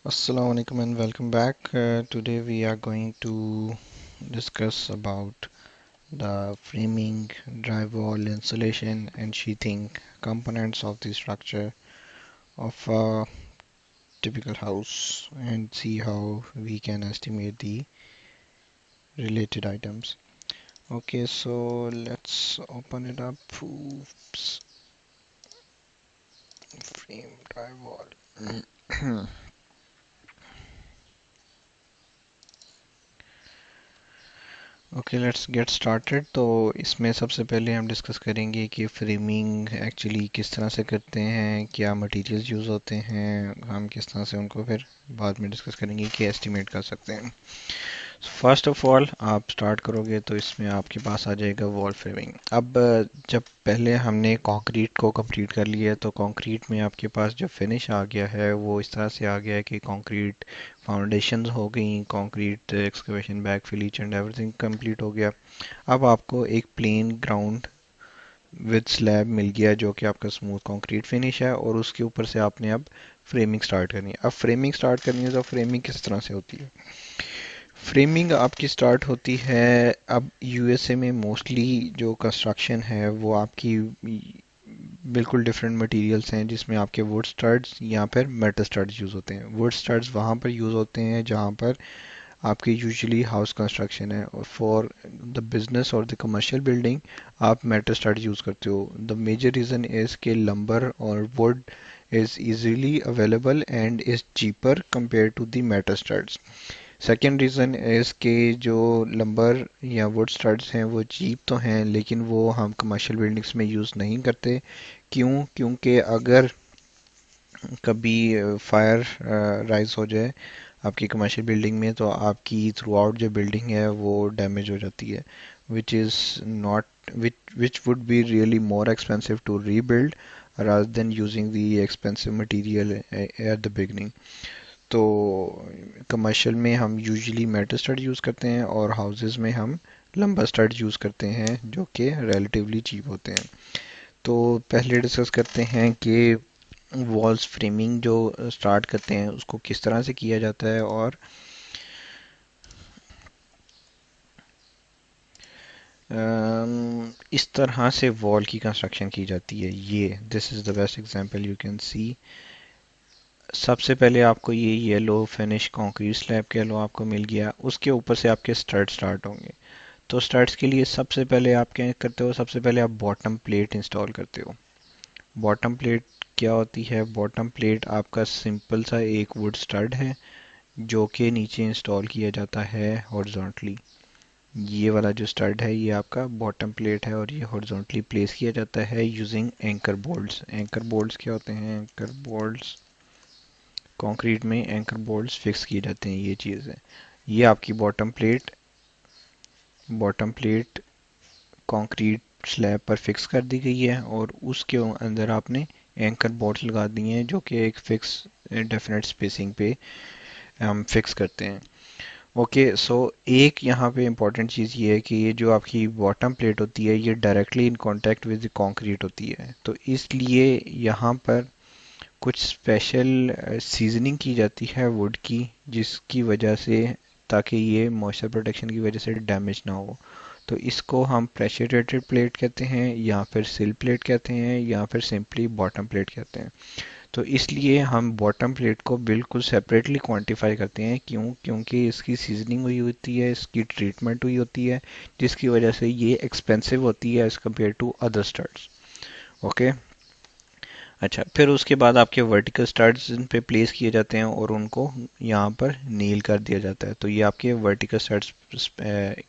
Assalamu alaikum and welcome back. Today we are going to discuss about the framing, drywall, insulation and sheathing components of the structure of a typical house and see how we can estimate the related items. Okay, so let's open it up. Oops, frame drywall. Okay let's get started. तो इसमें सबसे पहले हम discuss करेंगे कि framing actually किस तरह से करते हैं, क्या मटेरियल्स यूज़ होते हैं, हम किस तरह से उनको फिर बाद में डिस्कस करेंगे कि एस्टिमेट कर सकते हैं। फर्स्ट ऑफ ऑल आप स्टार्ट करोगे तो इसमें आपके पास आ जाएगा वॉल फ्रेमिंग। अब जब पहले हमने कंक्रीट को कंप्लीट कर लिया तो कंक्रीट में आपके पास जो फिनिश आ गया है वो इस तरह से आ गया है कि कंक्रीट फाउंडेशंस हो गई, concrete excavation backfill each and everything complete हो गया। अब आपको एक प्लेन ग्राउंड विद स्लैब मिल गया जो कि आपका स्मूथ कंक्रीट फिनिश है और उसके ऊपर से आपने अब फ्रेमिंग स्टार्ट करनी है। अब फ्रेमिंग स्टार्ट करनी है तो फ्रेमिंग किस तरह से होती है? फ्रेमिंग आपकी स्टार्ट होती है, अब यूएसए में मोस्टली जो कंस्ट्रक्शन है वो आपकी बिल्कुल डिफरेंट मटेरियल्स हैं जिसमें आपके वुड स्टड्स या फिर मेटल स्टड्स यूज़ होते हैं। वुड स्टड्स वहाँ पर यूज़ होते हैं जहाँ पर आपकी यूजुअली हाउस कंस्ट्रक्शन है, और फॉर द बिजनेस और द कमर्शियल बिल्डिंग आप मेटल स्टड यूज़ करते हो। द मेजर रीज़न इज़ के लंबर और wood is easily available and is cheaper compared to the metal studs. Second reason is के जो लंबर या वुड स्टड्स हैं वो चीप तो हैं लेकिन वो हम कमर्शियल बिल्डिंग्स में यूज़ नहीं करते। क्यों? क्योंकि अगर कभी फायर राइज हो जाए आपकी कमर्शियल बिल्डिंग में तो आपकी थ्रू आउट जो बिल्डिंग है वो डैमेज हो जाती है, which is not which would be really more expensive to rebuild rather than using the expensive material at the beginning. तो कमर्शियल में हम यूजुअली मेटल स्टड यूज़ करते हैं और हाउसेस में हम लंबा स्टड यूज़ करते हैं जो कि रिलेटिवली चीप होते हैं। तो पहले डिस्कस करते हैं कि वॉल्स फ्रेमिंग जो स्टार्ट करते हैं उसको किस तरह से किया जाता है और इस तरह से वॉल की कंस्ट्रक्शन की जाती है। ये this is the best example you can सी। सबसे पहले आपको ये येलो फिनिश कंक्रीट स्लैब कह लो आपको मिल गया, उसके ऊपर से आपके स्टड स्टार्ट होंगे। तो स्टड्स के लिए सबसे पहले आप क्या करते हो? सबसे पहले आप बॉटम प्लेट इंस्टॉल करते हो। बॉटम प्लेट क्या होती है? बॉटम प्लेट आपका सिंपल सा एक वुड स्टड है जो कि नीचे इंस्टॉल किया जाता है हॉरिजॉन्टली। ये वाला जो स्टड है ये आपका बॉटम प्लेट है और ये हॉरिजॉन्टली प्लेस किया जाता है using anchor bolts. Anchor bolts क्या होते हैं? एंकर बोल्ट्स कंक्रीट में एंकर बोल्ट्स फिक्स किए जाते हैं, ये चीज़ है। ये आपकी बॉटम प्लेट कंक्रीट स्लैब पर फिक्स कर दी गई है और उसके अंदर आपने एंकर बोल्ट्स लगा दिए हैं जो कि एक फिक्स डेफिनेट स्पेसिंग पे हम फिक्स करते हैं। ओके सो एक यहाँ पे इम्पॉर्टेंट चीज़ ये है कि ये जो आपकी बॉटम प्लेट होती है ये directly in contact with concrete होती है, तो इसलिए यहाँ पर कुछ स्पेशल सीजनिंग की जाती है वुड की जिसकी वजह से, ताकि ये मॉइस्चर प्रोटेक्शन की वजह से डैमेज ना हो। तो इसको हम प्रेशर रेटेड प्लेट कहते हैं या फिर सिल प्लेट कहते हैं या फिर सिंपली बॉटम प्लेट कहते हैं। तो इसलिए हम बॉटम प्लेट को बिल्कुल सेपरेटली क्वांटिफाई करते हैं। क्यों? क्योंकि इसकी सीजनिंग हुई होती है, इसकी ट्रीटमेंट हुई होती है जिसकी वजह से ये एक्सपेंसिव होती है as compare to other studs. Okay, अच्छा, फिर उसके बाद आपके वर्टिकल स्टड्स इन पे प्लेस किए जाते हैं और उनको यहाँ पर नील कर दिया जाता है। तो ये आपके वर्टिकल स्टड्स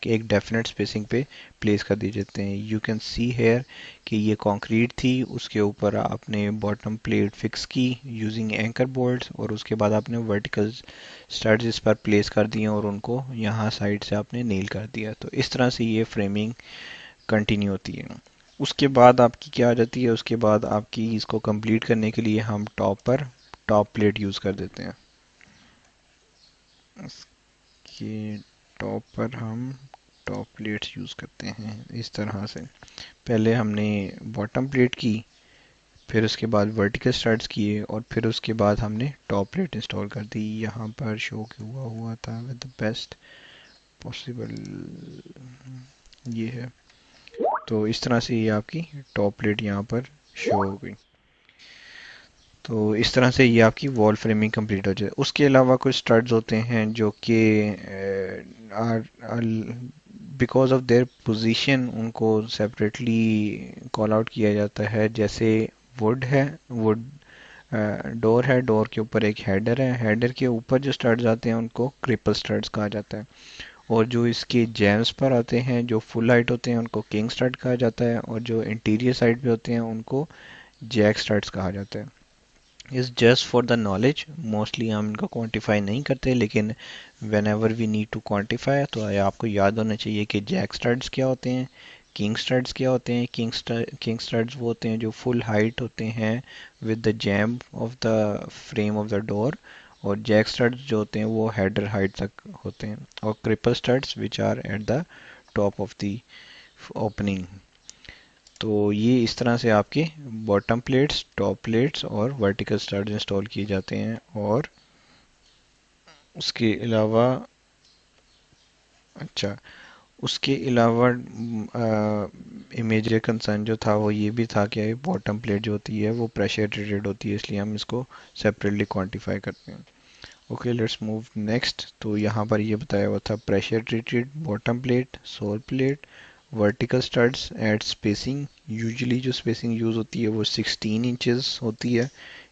एक डेफिनेट स्पेसिंग पे प्लेस कर दिए जाते हैं। यू कैन सी हेयर कि ये कंक्रीट थी, उसके ऊपर आपने बॉटम प्लेट फिक्स की यूजिंग एंकर बोल्ट्स और उसके बाद आपने वर्टिकल स्टड्स इस पर प्लेस कर दिए और उनको यहाँ साइड से आपने नील कर दिया। तो इस तरह से ये फ्रेमिंग कंटिन्यू होती है। उसके बाद आपकी क्या आ जाती है? उसके बाद आपकी इसको कंप्लीट करने के लिए हम टॉप प्लेट यूज़ कर देते हैं। इसके टॉप पर हम टॉप प्लेट्स यूज़ करते हैं इस तरह से। पहले हमने बॉटम प्लेट की, फिर उसके बाद वर्टिकल स्टड्स किए और फिर उसके बाद हमने टॉप प्लेट इंस्टॉल कर दी। यहाँ पर शो हुआ था विद द बेस्ट पॉसिबल, ये है। तो इस तरह से ये आपकी टॉप प्लेट यहाँ पर शो हो गई। तो इस तरह से ये आपकी वॉल फ्रेमिंग कंप्लीट हो जाए। उसके अलावा कुछ स्टड्स होते हैं जो कि बिकॉज ऑफ देयर पोजीशन उनको सेपरेटली कॉल आउट किया जाता है। जैसे वुड है, वुड डोर है, डोर के ऊपर एक हेडर है, हेडर के ऊपर जो स्टड्स आते हैं उनको क्रिपल स्टड्स कहा जाता है। और जो इसके जैम्स पर आते हैं जो फुल हाइट होते हैं उनको किंग स्टड कहा जाता है, और जो इंटीरियर साइड पे होते हैं उनको जैक स्टड्स कहा जाता है। Is just for the knowledge, mostly हम इनको क्वांटिफाई नहीं करते, लेकिन whenever we need to quantify तो आपको याद होना चाहिए कि जैक स्टड्स क्या होते हैं, किंग स्टड्स क्या होते हैं। किंग स्टड्स वो होते हैं जो फुल हाइट होते हैं with the jam of the frame of the door, और जैक स्टड्स जो होते हैं वो हेडर हाइट तक होते हैं, और cripple studs which are at the top of the opening. तो ये इस तरह से आपके बॉटम प्लेट्स, टॉप प्लेट्स और वर्टिकल स्टड्स इंस्टॉल किए जाते हैं। और उसके अलावा, अच्छा, उसके अलावा मेजर कंसर्न जो था वो ये भी था कि बॉटम प्लेट जो होती है वो प्रेशर रेटेड होती है, इसलिए हम इसको सेपरेटली क्वांटिफाई करते हैं। Okay, let's move next. तो यहाँ पर ये बताया हुआ था pressure treated bottom plate, sole plate, vertical studs at spacing. Usually जो स्पेसिंग यूज़ होती है वो 16 इंचेस होती है,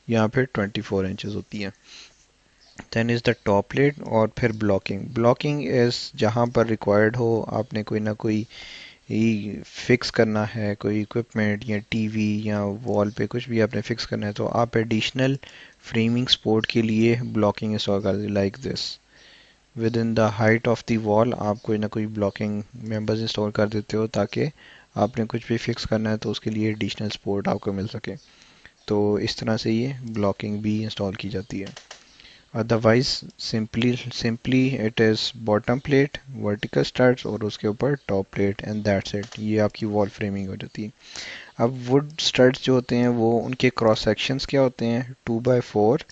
यहाँ पे 24 इंचेस होती है। Then is the top plate, और फिर ब्लॉकिंग। ब्लॉकिंग इज़ जहाँ पर रिक्वायर्ड हो, आपने कोई ना कोई फिक्स करना है, कोई इक्विपमेंट या टीवी या वॉल पे कुछ भी आपने फिक्स करना है, तो आप एडिशनल फ्रेमिंग सपोर्ट के लिए ब्लॉकिंग इंस्टॉल कर they like this. With in the height of the wall आप कोई ना कोई ब्लॉकिंग मेंबर्स इंस्टॉल कर देते हो, ताकि आपने कुछ भी फिक्स करना है तो उसके लिए एडिशनल सपोर्ट आपको मिल सके। तो इस तरह से ये ब्लॉकिंग भी इंस्टॉल की जाती है। Otherwise simply it is bottom plate, vertical studs और उसके ऊपर top plate, and that's it. ये आपकी वॉल फ्रेमिंग हो जाती है। अब वुड स्टड्स जो होते हैं वो उनके क्रॉस सेक्शंस क्या होते हैं, 2x4,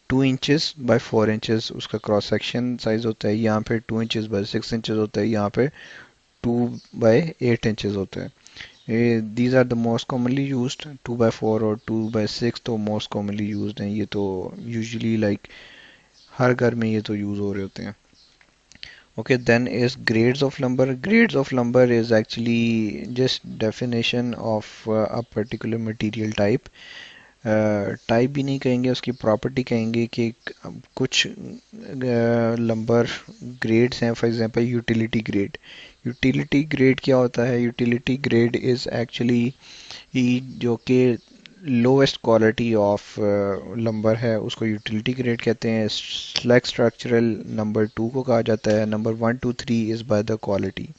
2 इंचेस by 4 इंचेस उसका क्रॉस सेक्शन साइज होता है। यहाँ पे 2 इंचेस by 6 इंचेस होता है, यहाँ पे 2x8 इंचेस होता है। These are the most commonly used. 2x4 और 2x6 तो मोस्ट कॉमनली यूज्ड हैं, ये तो यूजुअली लाइक हर घर में ये तो यूज़ हो रहे होते हैं। Okay, then is grades of lumber. Grades of lumber is actually just definition of a particular material type. Type भी नहीं कहेंगे, उसकी प्रॉपर्टी कहेंगे कि कुछ लंबर ग्रेड्स हैं। For example utility grade. Utility grade क्या होता है? यूटिलिटी ग्रेड इज़ एक्चुअली जो कि लोवेस्ट क्वालिटी ऑफ लंबर है उसको यूटिलिटी ग्रेड कहते हैं। स्लैग स्ट्रक्चरल नंबर 2 को कहा जाता है। Number 1 2 3 is by the quality.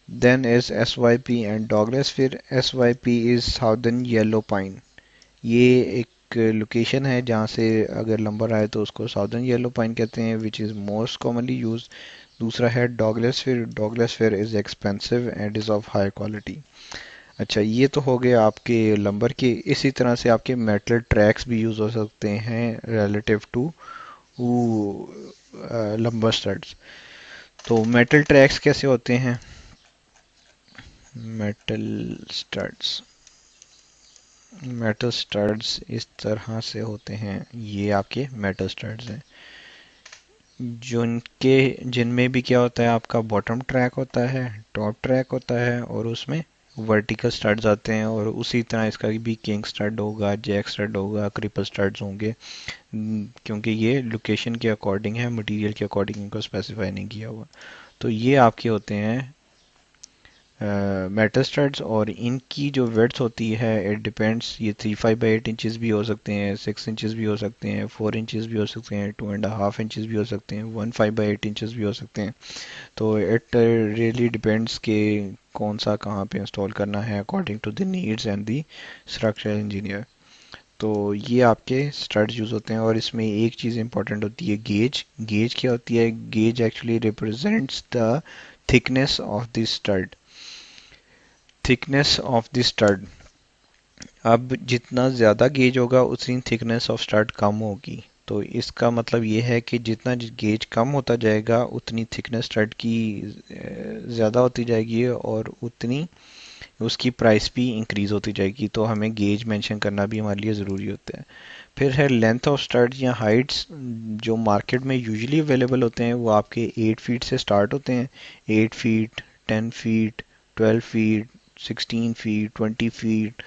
Then is SYP and Douglas. फिर SYP is southern yellow pine. ये एक लोकेशन है जहाँ से अगर लंबर आए तो उसको साउदर्न येलो पाइन कहते हैं, which is most commonly use. दूसरा है डॉगलेस फिर। डॉगलेस फिर is expensive and is of high quality. अच्छा, ये तो हो गए आपके लंबर के। इसी तरह से आपके मेटल ट्रैक्स भी यूज़ हो सकते हैं रिलेटिव टू लंबर स्टड्स। तो मेटल ट्रैक्स कैसे होते हैं? मेटल स्टड्स, मेटल स्टड्स इस तरह से होते हैं। ये आपके मेटल स्टड्स हैं जिनमें भी क्या होता है, आपका बॉटम ट्रैक होता है, टॉप ट्रैक होता है, और उसमें वर्टिकल स्टड्स आते हैं। और उसी तरह इसका भी किंग स्टड होगा, जैक स्टड होगा, क्रिपल स्टड्स होंगे। क्योंकि ये लोकेशन के अकॉर्डिंग है, मटेरियल के अकॉर्डिंग इनको स्पेसिफाई नहीं किया हुआ। तो ये आपके होते हैं मेटल स्टड्स, और इनकी जो विड्थ होती है इट डिपेंड्स। ये 3 5/8 इंचेस भी हो सकते हैं, 6 इंचेस भी हो सकते हैं, 4 इंचेस भी हो सकते हैं, 2.5 इंचेस भी हो सकते हैं, 1 5/8 इंचेस भी हो सकते हैं। तो इट रियली डिपेंड्स कि कौन सा कहाँ पे इंस्टॉल करना है according to the needs and the structural engineer. तो ये आपके स्टड्स यूज़ होते हैं। और इसमें एक चीज़ इंपॉर्टेंट होती है, गेज। गेज क्या होती है? Gauge actually represents the thickness of the stud, thickness of the stud. अब जितना ज़्यादा गेज होगा उतनी थिकनेस ऑफ स्टड कम होगी। तो इसका मतलब ये है कि जितना गेज कम होता जाएगा उतनी थिकनेस स्टड की ज़्यादा होती जाएगी और उतनी उसकी प्राइस भी इंक्रीज़ होती जाएगी। तो हमें गेज मेंशन करना भी हमारे लिए ज़रूरी होता है। फिर है लेंथ ऑफ स्टड या हाइट्स। जो मार्केट में यूजुअली अवेलेबल होते हैं वो आपके 8 फीट से स्टार्ट होते हैं। 8 feet, 10 feet, 12 feet, 16 feet, 20 feet,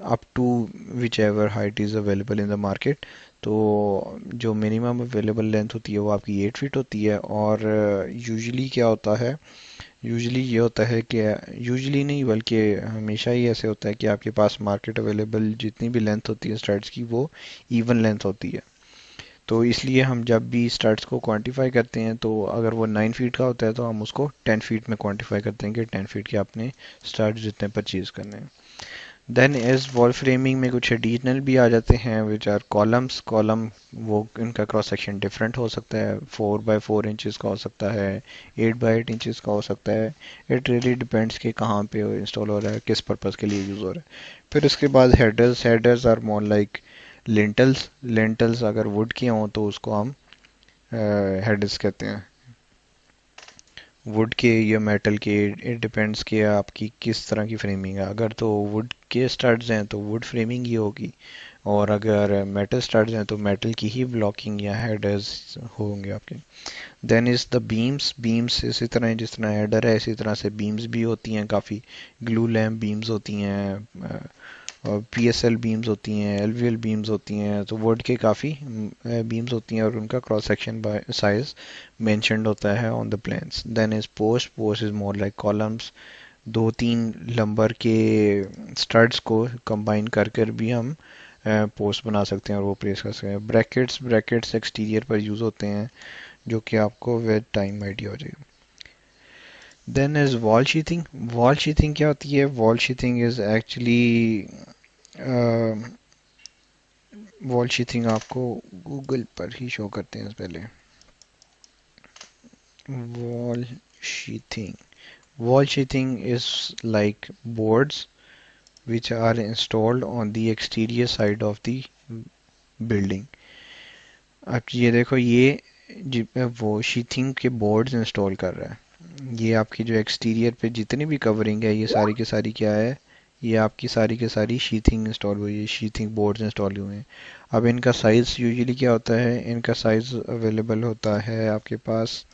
up to whichever height is available in the market. तो जो मिनिमम अवेलेबल लेंथ होती है वो आपकी 8 फीट होती है। और यूजुअली क्या होता है, यूजुअली ये होता है कि यूजुअली नहीं बल्कि हमेशा ही ऐसे होता है कि आपके पास मार्केट अवेलेबल जितनी भी लेंथ होती है स्टड्स की वो इवन लेंथ होती है। तो इसलिए हम जब भी स्टड्स को क्वांटिफाई करते हैं तो अगर वो 9 फीट का होता है तो हम उसको 10 फीट में क्वांटिफाई करते हैं कि 10 फीट के आपने स्टड्स जितने परचेज करने हैं। देन एज वॉल फ्रेमिंग में कुछ एडिशनल भी आ जाते हैं विच आर कॉलम्स। कॉलम वो इनका क्रॉस सेक्शन डिफरेंट हो सकता है, 4 बाई 4 इंचज़ का हो सकता है, 8 बाई 8 इंचज़ का हो सकता है। इट रियली डिपेंड्स कि कहाँ पे इंस्टॉल हो रहा है, किस पर्पज़ के लिए यूज़ हो रहा है। फिर उसके बाद headers. Headers are more like lintels. Lintels अगर वुड के हों तो उसको हम हेडर्स कहते हैं। वुड के या मेटल के, इट डिपेंड्स कि आपकी किस तरह की फ्रेमिंग है। अगर तो वुड के स्टड्स हैं तो वुड फ्रेमिंग ही होगी, और अगर मेटल स्टड्स हैं तो मेटल की ही ब्लॉकिंग या हेडर्स होंगे आपके। Then is the beams. Beams इसी तरह जिस तरह हेडर है इसी तरह से बीम्स भी होती हैं। काफ़ी ग्लू लैम्प बीम्स होती हैं, और पीएसएल बीम्स होती हैं, एलवीएल बीम्स होती हैं। तो वुड के काफ़ी बीम्स होती हैं और उनका क्रॉस सेक्शन साइज मेंशन्ड होता है on the plans. Then is post. Post is more like columns. 2-3 lumber के स्टड्स को कंबाइन कर कर भी हम पोस्ट बना सकते हैं और वो प्लेस कर सकते हैं। ब्रैकेट्स। ब्रैकेट्स एक्सटीरियर पर यूज़ होते हैं जो कि आपको विद टाइम आइडिया हो जाएगा। Then is wall sheathing. Wall sheathing क्या होती है? Wall sheathing is actually, wall sheathing आपको गूगल पर ही शो करते हैं पहले। Wall sheathing. Wall sheathing is like boards which are installed on the exterior side of the building। अब ये देखो, वो शीथिंग के बोर्ड्स इंस्टॉल कर रहा है। ये आपकी जो एक्सटीरियर पे जितनी भी कवरिंग है ये सारी की सारी क्या है, ये आपकी सारी की सारी शीथिंग इंस्टॉल हुई है, शीथिंग बोर्ड्स इंस्टॉल हुए हैं। अब इनका साइज़ यूजुअली क्या होता है, इनका साइज़ अवेलेबल होता है आपके पास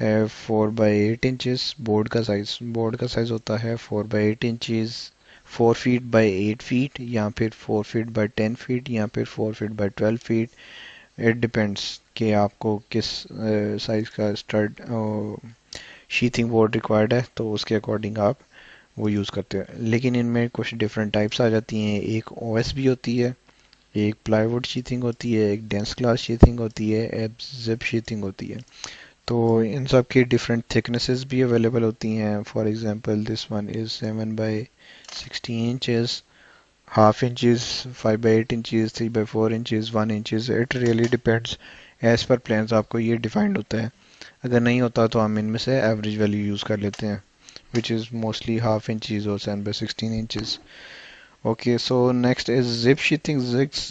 4 बाई 8 इंचज़। बोर्ड का साइज़ होता है 4 by 8 inches. 4 feet by 8 feet, या फिर 4 फीट बाई 10 फीट, या फिर 4 feet by 12 feet. It depends कि आपको किस साइज़ का स्टड शीथिंग बोर्ड रिक्वायर्ड है, तो उसके अकॉर्डिंग आप वो यूज़ करते हैं। लेकिन इनमें कुछ डिफरेंट टाइप्स आ जाती हैं। एक ओएसबी होती है, एक प्लाईवुड शीथिंग होती है, एक डेंस ग्लास शीथिंग होती है, एक जिप शीथिंग होती है। तो इन सब की डिफरेंट थिकनेसेस भी अवेलेबल होती हैं। For example this one is 7 by 16 inches, half inches, 5 by 8 inches, 3 by 4 inches, 1 inches. It really depends. As per plans आपको ये डिफाइंड होता है। अगर नहीं होता तो हम इनमें से एवरेज वैल्यू यूज़ कर लेते हैं, which is mostly half inches or 7 by 16 inches. Okay, so next is zip sheathing.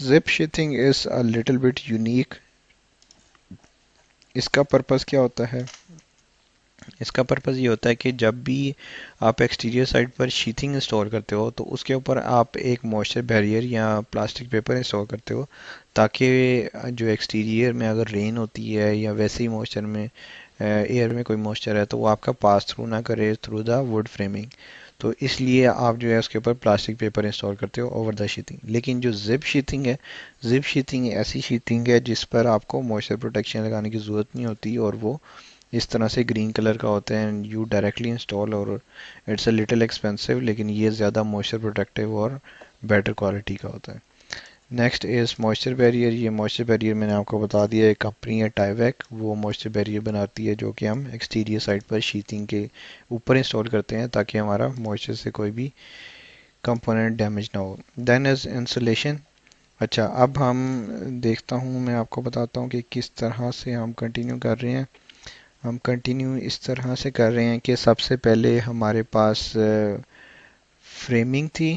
Zip sheathing is a little bit unique. इसका पर्पस क्या होता है? इसका पर्पस ये होता है कि जब भी आप एक्सटीरियर साइड पर शीथिंग इंस्टॉल करते हो तो उसके ऊपर आप एक मॉइस्चर बैरियर या प्लास्टिक पेपर इंस्टॉल करते हो, ताकि जो एक्सटीरियर में अगर रेन होती है या वैसे ही मॉइस्चर में एयर में कोई मॉइस्चर है तो वो आपका पास थ्रू ना करे थ्रू द वुड फ्रेमिंग। तो इसलिए आप जो है उसके ऊपर प्लास्टिक पेपर इंस्टॉल करते हो ओवर द शीथिंग। लेकिन जो जिप शीथिंग है, जिप शीथिंग ऐसी शीथिंग है जिस पर आपको मॉइस्चर प्रोटेक्शन लगाने की ज़रूरत नहीं होती, और वो इस तरह से ग्रीन कलर का होता है एंड यू डायरेक्टली इंस्टॉल। और इट्स अ लिटिल एक्सपेंसिव, लेकिन ये ज़्यादा मॉइस्चर प्रोटेक्टिव और बेटर क्वालिटी का होता है। Next is moisture barrier. ये मॉइस्चर बैरियर मैंने आपको बता दिया, एक कंपनी है टाइवेक, वो मॉइस्चर बैरियर बनाती है जो कि हम एक्सटीरियर साइड पर शीथिंग के ऊपर इंस्टॉल करते हैं ताकि हमारा मॉइस्चर से कोई भी कंपोनेंट डैमेज ना हो। Then is insulation. अच्छा, अब हम देखता हूँ, मैं आपको बताता हूँ कि किस तरह से हम कंटिन्यू कर रहे हैं। हम कंटिन्यू इस तरह से कर रहे हैं कि सबसे पहले हमारे पास फ्रेमिंग थी,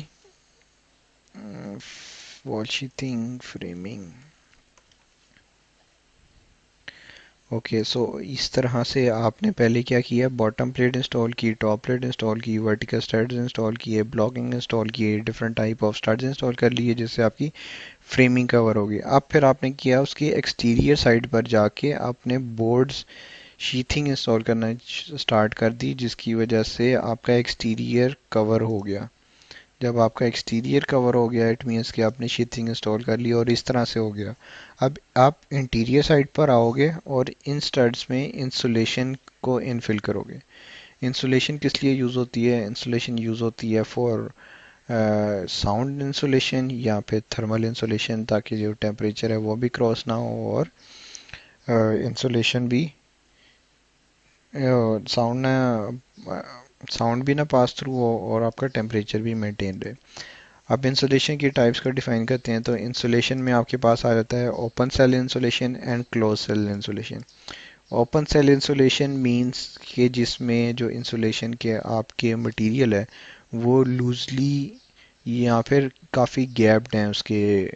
वॉल शीथिंग फ्रेमिंग। ओके, सो इस तरह से आपने पहले क्या किया, बॉटम प्लेट इंस्टॉल की, टॉप प्लेट इंस्टॉल की, वर्टिकल स्टड्स इंस्टॉल किए, ब्लॉकिंग इंस्टॉल किए, different type of studs install कर लिए जिससे आपकी फ्रेमिंग कवर होगी। अब फिर आपने किया उसकी एक्सटीरियर साइड पर जाके आपने बोर्ड्स शीथिंग इंस्टॉल करना स्टार्ट कर दी, जिसकी वजह से आपका एक्सटीरियर कवर हो गया। जब आपका एक्सटीरियर कवर हो गया इट मीन्स कि आपने शीथिंग इंस्टॉल कर ली और इस तरह से हो गया। अब आप इंटीरियर साइड पर आओगे और इन स्टड्स में इंसुलेशन को इनफिल करोगे। इंसुलेशन किस लिए यूज़ होती है? इंसुलेशन यूज़ होती है फॉर साउंड इंसुलेशन या फिर थर्मल इंसुलेशन, ताकि जो टेम्परेचर है वो भी क्रॉस ना हो और इंसुलेशन भी साउंड ना साउंड भी ना पास थ्रू हो और आपका टेम्परेचर भी मेंटेन रहे। अब इंसुलेशन की टाइप्स को डिफाइन करते हैं, तो इंसुलेशन में आपके पास आ जाता है open cell insulation and close cell insulation. Open cell insulation means कि जिसमें जो इंसुलेशन के आपके मटेरियल है वो लूजली या फिर काफ़ी गैप्ड हैं उसके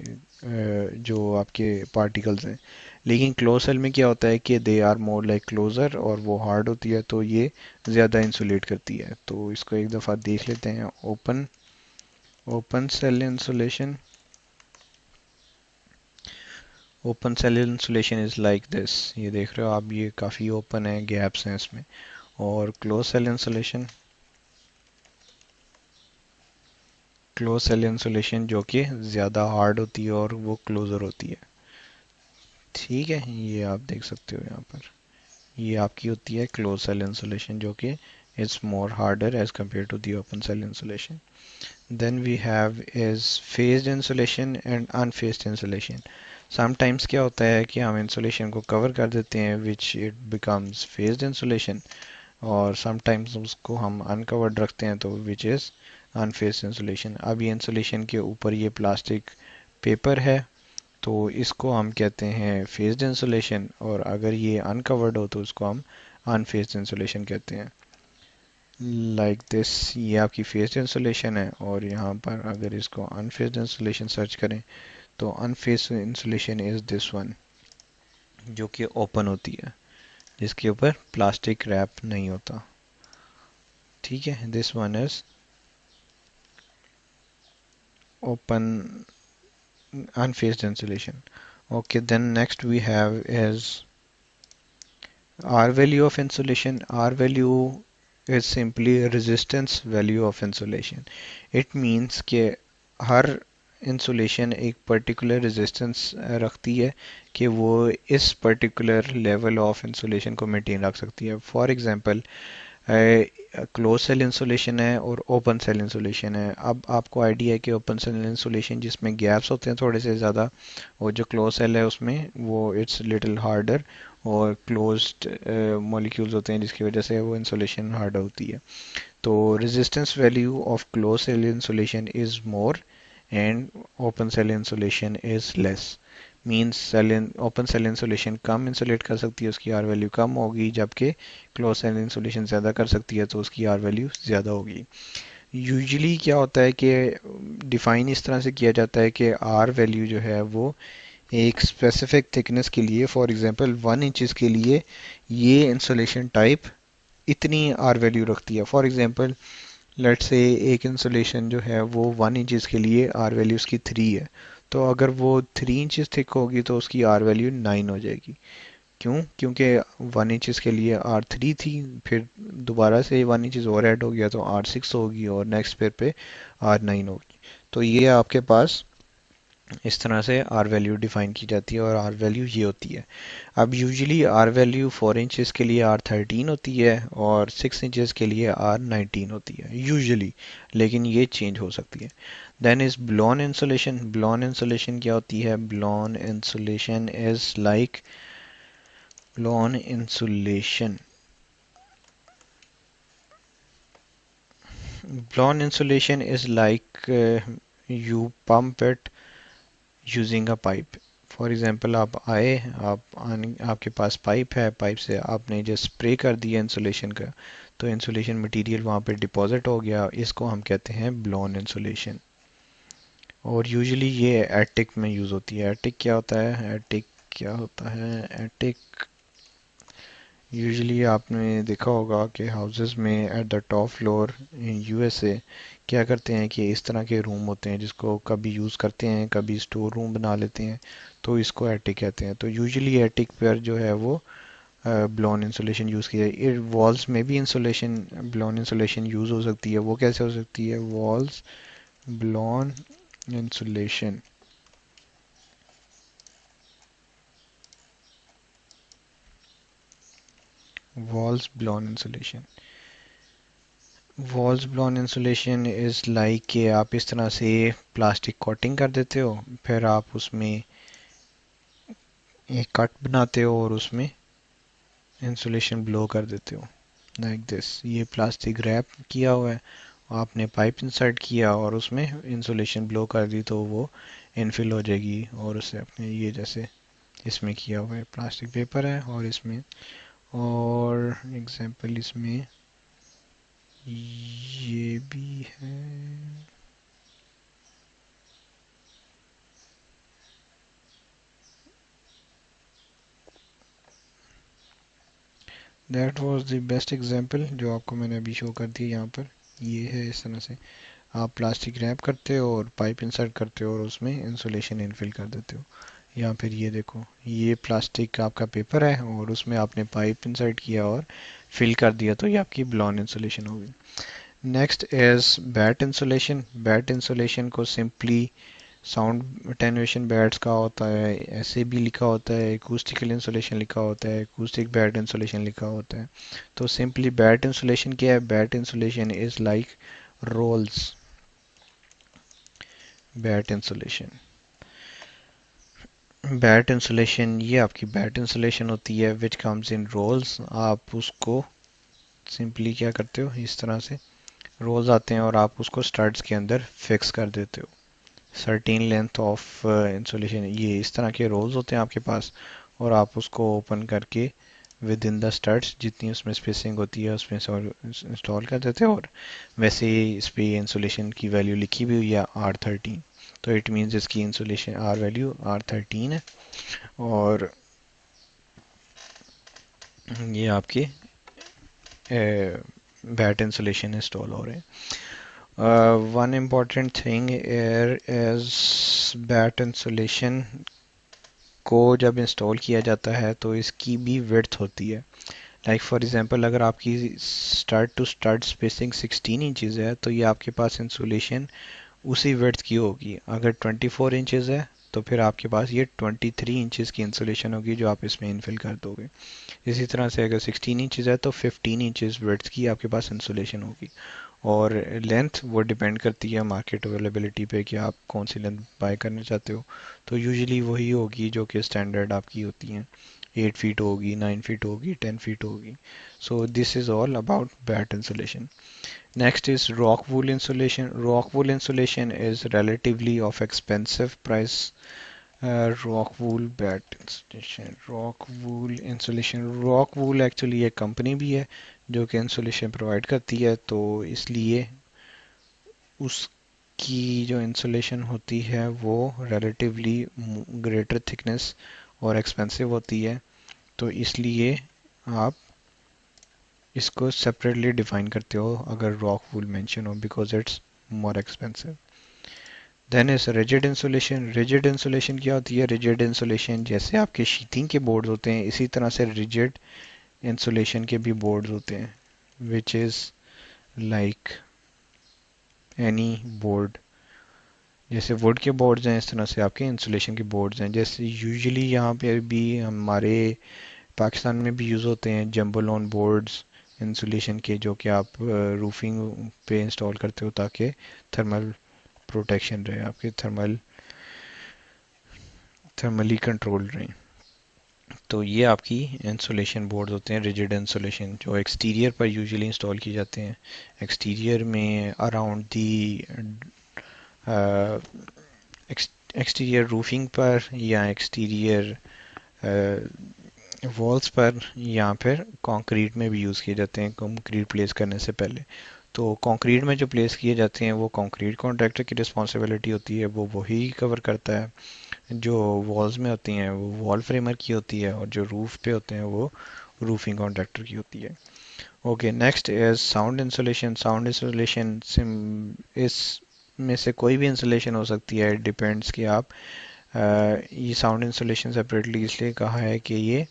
जो आपके पार्टिकल्स हैं। लेकिन क्लोज सेल में क्या होता है कि they are more like closer और वो हार्ड होती है, तो ये ज़्यादा इंसुलेट करती है। तो इसको एक दफ़ा देख लेते हैं। Open open cell insulation, open cell insulation is like this, ये देख रहे हो आप, ये काफ़ी ओपन है, गैप्स हैं इसमें। और close cell insulation, close cell insulation जो कि ज़्यादा हार्ड होती है और वो क्लोज़र होती है। ठीक है, ये आप देख सकते हो यहाँ पर, ये आपकी होती है क्लोज सेल इंसुलेशन जो कि is more harder as compare to the open cell insulation. Then we have is faced insulation and unfaced insulation. Sometimes क्या होता है कि हम इंसुलेशन को कवर कर देते हैं which it becomes faced insulation, और समटाइम्स उसको हम अनकवर्ड रखते हैं तो विच इज़ अनफेज्ड इंसुलेशन। अब ये इंसुलेशन के ऊपर ये प्लास्टिक पेपर है तो इसको हम कहते हैं फेज्ड इंसुलेशन, और अगर ये अनकवर्ड हो तो उसको हम अनफेज्ड इंसुलेशन कहते हैं। लाइक दिस, ये आपकी फेज्ड इंसुलेशन है, और यहाँ पर अगर इसको अनफेज्ड इंसुलेशन सर्च करें तो अनफेज्ड इंसुलेशन इज़ दिस वन, जो कि ओपन होती है, जिसके ऊपर प्लास्टिक रैप नहीं होता। ठीक है, this one is open unfazed insulation. Okay, then next we have is R value of insulation. R value is simply resistance value of insulation. It means कि हर इंसुलेशन एक पर्टिकुलर रेजिस्टेंस रखती है कि वो इस पर्टिकुलर लेवल ऑफ इंसुलेशन को maintain रख सकती है। For example, close cell insulation है और ओपन सेल इंसुलेशन है। अब आपको आइडिया है कि ओपन सेल इंसुलेशन जिसमें गैप्स होते हैं थोड़े से ज़्यादा, और जो क्लोज सेल है उसमें वो इट्स लिटिल हार्डर और क्लोज्ड मॉलिक्यूल्स होते हैं जिसकी वजह से वो इंसुलेशन हार्ड होती है। तो resistance value of close cell insulation is more and open cell insulation is less. Means cell open cell insulation कम इंसुलेट कर सकती है, उसकी आर वैल्यू कम होगी, जबकि क्लोज सेल इंसुलेशन ज़्यादा कर सकती है तो उसकी आर वैल्यू ज़्यादा होगी। यूजुअली क्या होता है कि डिफाइन इस तरह से किया जाता है कि आर वैल्यू जो है वो एक स्पेसिफिक थिकनेस के लिए, फॉर एग्जांपल 1 इंचज़ के लिए ये इंसुलेशन टाइप इतनी आर वैल्यू रखती है। फॉर एग्जांपल, लेट से एक इंसुलेशन जो है वो 1 इंचज़ के लिए आर वैल्यू उसकी 3 है, तो अगर वो 3 इंचज़ थिक होगी तो उसकी आर वैल्यू 9 हो जाएगी। क्यों? क्योंकि 1 इंचज़ के लिए आर 3 थी, फिर दोबारा से 1 इंचज़ और ऐड हो गया तो आर 6 होगी, और नेक्स्ट पेयर पे आर 9 होगी। तो ये आपके पास इस तरह से आर वैल्यू डिफाइन की जाती है, और आर वैल्यू ये होती है। अब यूजुअली आर वैल्यू 4 इंचज़ के लिए आर 13 होती है और 6 इंचज़ के लिए आर 19 होती है यूजुअली, लेकिन ये चेंज हो सकती है। Then is blown insulation. Blown insulation क्या होती है? Blown insulation is like blown insulation blown insulation is like you pump it using a pipe. For example, आप आए, आपके पास पाइप है, पाइप से आपने जस्ट स्प्रे कर दिया इंसुलेशन का, तो इंसुलेशन मटेरियल वहाँ पे डिपॉजिट हो गया, इसको हम कहते हैं ब्लोन इंसुलेशन। और यूजुअली ये एटिक में यूज़ होती है। एटिक क्या होता है? एटिक क्या होता है? एटिक यूजुअली आपने देखा होगा कि हाउसेस में eight the top floor in USA क्या करते हैं कि इस तरह के रूम होते हैं जिसको कभी यूज़ करते हैं, कभी स्टोर रूम बना लेते हैं, तो इसको एटिक कहते हैं। तो यूजुअली एटिक पर जो है वो ब्लॉन इंसुलेशन यूज़ की जाए। वॉल्स में भी इंसुलेशन, ब्लॉन इंसुलेशन यूज़ हो सकती है। वो कैसे हो सकती है? Walls blown insulation, walls blown insulation, walls blown insulation is like कि आप इस तरह से प्लास्टिक कोटिंग कर देते हो, फिर आप उसमें एक कट बनाते हो और उसमें इंसुलेशन ब्लो कर देते हो लाइक दिस। ये प्लास्टिक रैप किया हुआ है, आपने पाइप इंसर्ट किया और उसमें इंसुलेशन ब्लो कर दी तो वो इनफिल हो जाएगी। और उससे अपने ये जैसे इसमें किया हुआ है, प्लास्टिक पेपर है और इसमें, और एग्जांपल इसमें ये भी है। That was the best example जो आपको मैंने अभी शो कर दिया यहाँ पर। ये है इस तरह से आप प्लास्टिक रैप करते हो और पाइप इंसर्ट करते हो और उसमें इंसुलेशन इनफिल कर देते हो। या फिर ये देखो, ये प्लास्टिक आपका पेपर है और उसमें आपने पाइप इंसर्ट किया और फिल कर दिया, तो ये आपकी ब्लॉन इंसुलेशन होगी। Next is batt insulation. Batt insulation को सिंपली साउंड अटेन्यूएशन बैट्स का होता है, ऐसे भी लिखा होता है, एकूस्टिकल इंसुलेशन लिखा होता है, एकूस्टिक बैट इंसुलेशन लिखा होता है। तो सिंपली बैट इंसुलेशन क्या है? Batt insulation is like rolls. Batt insulation, batt insulation ये आपकी बैट इंसुलेशन होती है विच कम्स इन रोल्स। आप उसको सिंपली क्या करते हो, इस तरह से रोल्स आते हैं और आप उसको स्टड्स के अंदर फिक्स कर देते हो। सर्टेन लेंथ ऑफ इंसुलेशन, ये इस तरह के रोल्स होते हैं आपके पास और आप उसको ओपन करके विद इन द स्टड्स जितनी उसमें स्पेसिंग होती है उसमें से इंस्टॉल कर देते हो। और वैसे ही इस पे इंसुलेशन की वैल्यू लिखी भी हुई है R13, तो इट मीन्स इसकी इंसुलेशन आर वैल्यू R13 है। और ये आपके बैट इंसुलेशन इंस्टॉल हो रहे हैं। One important thing here as batt insulation को जब इंस्टॉल किया जाता है तो इसकी भी विड्थ होती है। लाइक फॉर एग्जांपल अगर आपकी start to start spacing 16 inches है तो ये आपके पास इंसुलेशन उसी विड्थ की होगी। अगर 24 इंचज़ है तो फिर आपके पास ये 23 इंचज़ की इंसुलेशन होगी जो आप इसमें इनफिल कर दोगे। इसी तरह से अगर 16 इंचज़ है तो 15 इंचज़ विड्थ की आपके पास इंसुलेशन होगी। और लेंथ वो डिपेंड करती है मार्केट अवेलेबिलिटी पे कि आप कौन सी लेंथ बाय करना चाहते हो। तो यूजुअली वही होगी जो कि स्टैंडर्ड आपकी होती हैं, 8 फीट होगी, 9 फीट होगी, 10 फीट होगी। So this is all about batt insulation. Next is rock wool insulation. Rock wool insulation is relatively of expensive price. Rock wool bat insulation. Rock wool insulation. Rock wool actually एक company भी है जो कि insulation provide करती है, तो इसलिए उसकी जो इंसुलेशन होती है वो relatively ग्रेटर थिकनेस और एक्सपेंसिव होती है। तो इसलिए आप इसको सेपरेटली डिफाइन करते हो अगर रॉक वूल मेंशन हो, because it's more expensive. Then is rigid insulation. Rigid insulation क्या होती है? रिजिड इंसुलेशन जैसे आपके शीथिंग के बोर्ड्स होते हैं इसी तरह से रिजिड इंसुलेशन के भी बोर्ड्स होते हैं, which is like any board. जैसे वुड के बोर्ड्स हैं इस तरह से आपके इंसुलेशन के बोर्ड्स हैं। जैसे यूजुअली यहाँ पे भी हमारे पाकिस्तान में भी यूज़ होते हैं जम्बोलोन बोर्ड्स इंसुलेशन के, जो कि आप रूफिंग पे इंस्टॉल करते हो ताकि थर्मल प्रोटेक्शन रहे, आपके थर्मली कंट्रोल रहे। तो ये आपकी इंसुलेशन बोर्ड होते हैं रिजिड इंसुलेशन जो एक्सटीरियर पर यूजुअली इंस्टॉल किए जाते हैं। एक्सटीरियर में अराउंड दी एक्सटीरियर रूफिंग पर या एक्सटीरियर वॉल्स पर या फिर कंक्रीट में भी यूज़ किए जाते हैं कंक्रीट प्लेस करने से पहले। तो कंक्रीट में जो प्लेस किए जाते हैं वो कंक्रीट कॉन्ट्रैक्टर की रिस्पॉन्सिबिलिटी होती है, वो वही कवर करता है। जो वॉल्स में होती हैं वो वॉल फ्रेमर की होती है, और जो रूफ पे होते हैं वो रूफिंग कॉन्ट्रैक्टर की होती है। Okay, next is sound insulation. Sound insulation इस में से कोई भी इंसुलेशन हो सकती है, डिपेंड्स कि आप ये साउंड इंसुलेशन सेपरेटली इसलिए कहा है कि ये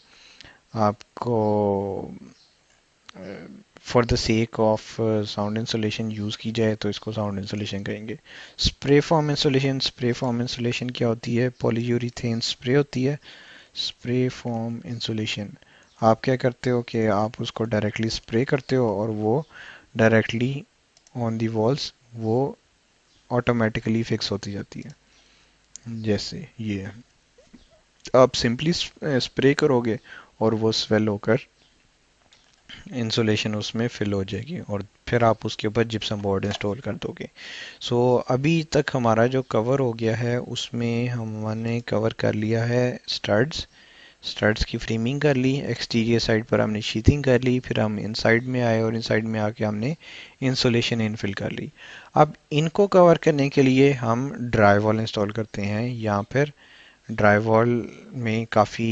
आपको for the sake of sound insulation use की जाए, तो इसको साउंड इंसुलेशन कहेंगे। Spray foam insulation. Spray foam insulation क्या होती है? पॉलीयूरीथेन स्प्रे होती है। स्प्रे फॉर्म इंसुलेशन, आप क्या करते हो कि आप उसको डायरेक्टली स्प्रे करते हो और वो डायरेक्टली ऑन दी वॉल्स वो ऑटोमेटिकली फिक्स होती जाती है। जैसे ये आप सिंपली स्प्रे करोगे और वो स्वेल होकर इंसुलेशन उसमें फिल हो जाएगी, और फिर आप उसके ऊपर जिप्सम बोर्ड इंस्टॉल कर दोगे। सो अभी तक हमारा जो कवर हो गया है उसमें हमने कवर कर लिया है स्टड्स। स्टड्स की फ्रेमिंग कर ली, एक्सटीरियर साइड पर हमने शीथिंग कर ली, फिर हम इनसाइड में आए और इनसाइड में आके हमने इंसुलेशन इनफिल कर ली। अब इनको कवर करने के लिए हम ड्राई वॉल इंस्टॉल करते हैं, या फिर ड्राई वॉल में काफ़ी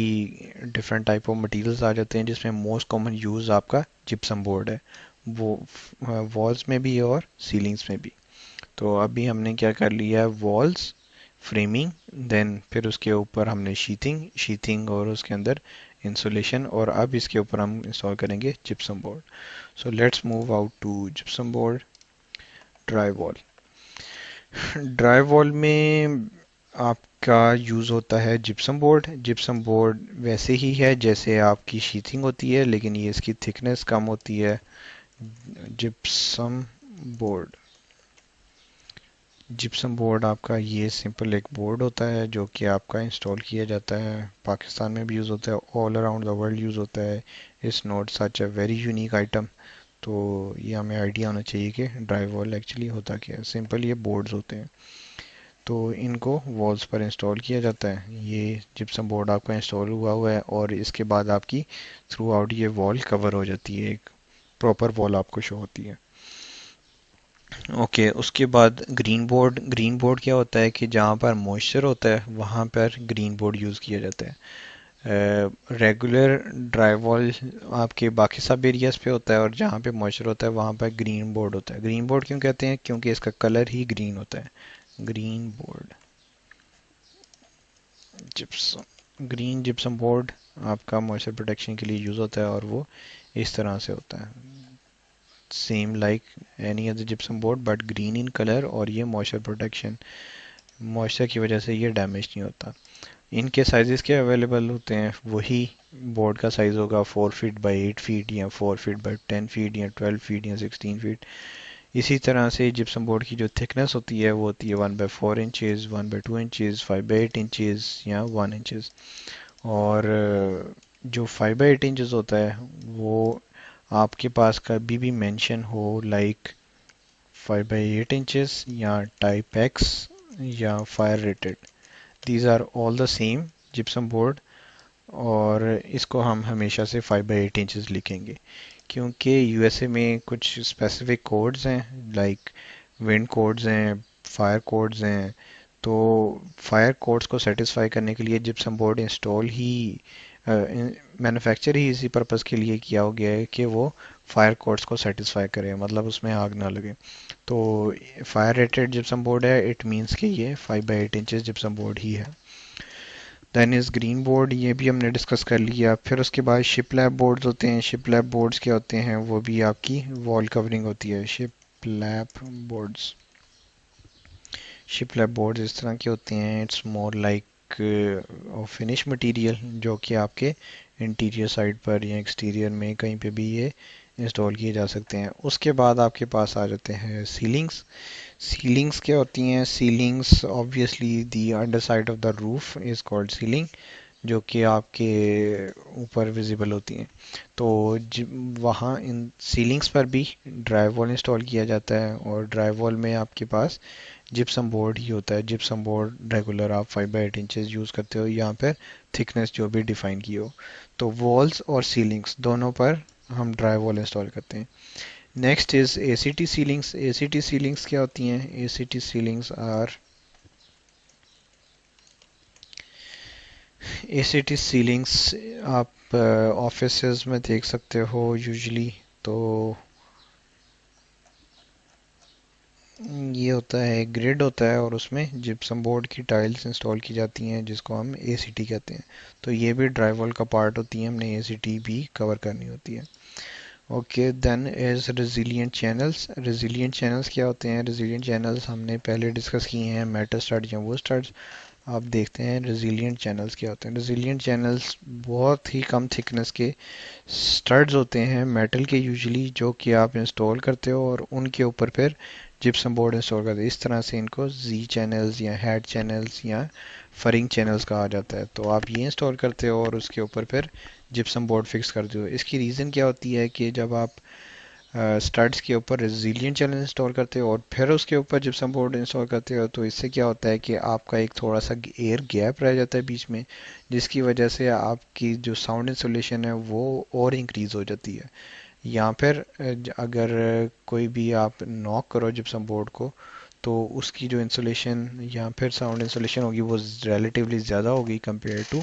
डिफरेंट टाइप ऑफ मटेरियल्स आ जाते हैं, जिसमें मोस्ट कॉमन यूज़ आपका जिप्सम बोर्ड है, वो वॉल्स में भी और सीलिंग्स में भी। तो अभी हमने क्या कर लिया है, वॉल्स, फ्रेमिंग, देन फिर उसके ऊपर हमने शीथिंग शीथिंग और उसके अंदर इंसुलेशन, और अब इसके ऊपर हम इंस्टॉल करेंगे gypsum board. So let's move out to gypsum board. Dry wall. Dry wall में आपका यूज़ होता है जिप्सम बोर्ड। जिप्सम बोर्ड वैसे ही है जैसे आपकी शीथिंग होती है, लेकिन ये इसकी थिकनेस कम होती है। Gypsum board. जिप्सम बोर्ड आपका ये सिंपल एक बोर्ड होता है जो कि आपका इंस्टॉल किया जाता है, पाकिस्तान में भी यूज़ होता है, all around the world use होता है। It's not such a very unique item. तो ये हमें आइडिया होना चाहिए कि ड्राई वॉल एक्चुअली होता क्या है। सिंपल ये बोर्ड्स होते हैं, तो इनको वॉल्स पर इंस्टॉल किया जाता है। ये जिप्सम बोर्ड आपका इंस्टॉल हुआ हुआ है, और इसके बाद आपकी थ्रू आउट ये वॉल कवर हो जाती है, एक प्रॉपर वॉल आपको शो होती है। ओके, उसके बाद ग्रीन बोर्ड। ग्रीन बोर्ड क्या होता है कि जहाँ पर मॉइस्चर होता है वहाँ पर ग्रीन बोर्ड यूज़ किया जाता है। रेगुलर ड्राई वॉल आपके बाकी सब एरियाज पे होता है, और जहाँ पे मॉइस्चर होता है वहाँ पर ग्रीन बोर्ड होता है। ग्रीन बोर्ड क्यों कहते हैं? क्योंकि इसका कलर ही ग्रीन होता है। Green board, gypsum, green gypsum board आपका मॉइस्चर प्रोटेक्शन के लिए यूज़ होता है, और वो इस तरह से होता है, same like any other gypsum board but green in colour, और ये मॉइस्चर प्रोटेक्शन, मॉइस्चर की वजह से ये डैमेज नहीं होता। इनके साइजेस क्या अवेलेबल होते हैं? वही बोर्ड का साइज़ होगा 4 फीट बाई 8 फीट, या 4 फीट बाई 10 फीट, या 12 फीट, या 16 फीट। इसी तरह से जिप्सम बोर्ड की जो थिकनेस होती है वो होती है 1/4 इंचेस, 1/2 इंचेस, 5/8 इंचेस, या 1 इंचेस। और जो 5/8 इंचेस होता है वो आपके पास कभी भी मेंशन हो लाइक 5/8 इंचेस, या टाइप एक्स, या fire rated, these are all the same gypsum board. और इसको हम हमेशा से 5/8 इंचेस लिखेंगे, क्योंकि यूएसए में कुछ स्पेसिफिक कोड्स हैं, लाइक विंड कोड्स हैं, फायर कोड्स हैं। तो फायर कोड्स को सेटिस्फाई करने के लिए जिप्सम बोर्ड इंस्टॉल ही मैन्युफैक्चर ही इसी पर्पज़ के लिए किया हो गया है कि वो फायर कोड्स को सेटिस्फाई करे, मतलब उसमें आग ना लगे। तो फायर रेटेड जिप्सम बोर्ड है, इट मीन्स कि ये 5/8 इंचेस जिप्सम बोर्ड ही है। देन इज़ ग्रीन बोर्ड, ये भी हमने डिस्कस कर लिया। फिर उसके बाद शिप लैब बोर्ड्स होते हैं। शिप लैब बोर्ड्स क्या होते हैं? वो भी आपकी वॉल कवरिंग होती है। Ship lab boards, ship lab boards इस तरह के होते हैं, it's more like finish material, जो कि आपके इंटीरियर साइड पर या एक्सटीरियर में कहीं पे भी ये इंस्टॉल किए जा सकते हैं। उसके बाद आपके पास आ जाते हैं सीलिंग्स। सीलिंग्स क्या होती हैं? Ceilings obviously the under side of the roof is called ceiling, जो कि आपके ऊपर विजिबल होती हैं। तो वहाँ इन सीलिंग्स पर भी ड्राई वॉल इंस्टॉल किया जाता है, और ड्राई वॉल में आपके पास जिप्सम बोर्ड ही होता है। जिप्सम बोर्ड रेगुलर आप 5/8 इंचेस यूज़ करते हो, यहाँ पर थिकनेस जो भी डिफाइन की हो। तो वॉल्स और सीलिंग्स दोनों पर हम ड्राई वॉल इंस्टॉल करते हैं। Next is ACT ceilings. ACT ceilings क्या होती हैं? ACT ceilings are ACT ceilings आप ऑफिसेज में देख सकते हो यूजुअली। तो ये होता है, ग्रिड होता है और उसमें जिप्सम बोर्ड की टाइल्स इंस्टॉल की जाती हैं जिसको हम एसीटी कहते हैं। तो ये भी ड्राईवॉल का पार्ट होती है, हमने एसीटी भी कवर करनी होती है। Okay, then is resilient channels. Resilient channels क्या होते हैं? रेजिलिएंट चैनल्स हमने पहले डिस्कस किए हैं, मेटल स्टड्स या वो स्टड्स। आप देखते हैं रेजिलिएंट चैनल्स क्या होते हैं। रेजिलिएंट चैनल्स बहुत ही कम थिकनेस के स्टड्स होते हैं मेटल के यूजुअली, जो कि आप इंस्टॉल करते हो और उनके ऊपर फिर जिप्सम बोर्ड इंस्टॉल करते हो। इस तरह से इनको जी चैनल्स या हेड चैनल्स या फरिंग चैनल्स कहा जाता है। तो आप ये इंस्टॉल करते हो और उसके ऊपर फिर जिप्सम बोर्ड फिक्स करते हो। इसकी रीज़न क्या होती है कि जब आप स्टड्स के ऊपर रेजिलिएंट चैनल इंस्टॉल करते हो और फिर उसके ऊपर जिप्सम बोर्ड इंस्टॉल करते हो, तो इससे क्या होता है कि आपका एक थोड़ा सा एयर गैप रह जाता है बीच में, जिसकी वजह से आपकी जो साउंड इंसुलेशन है वो और इंक्रीज़ हो जाती है। या फिर अगर कोई भी आप नॉक करो जिप्सम बोर्ड को, तो उसकी जो इंसुलेशन या फिर साउंड इंसुलेशन होगी वो रिलेटिवली ज़्यादा होगी कंपेयर टू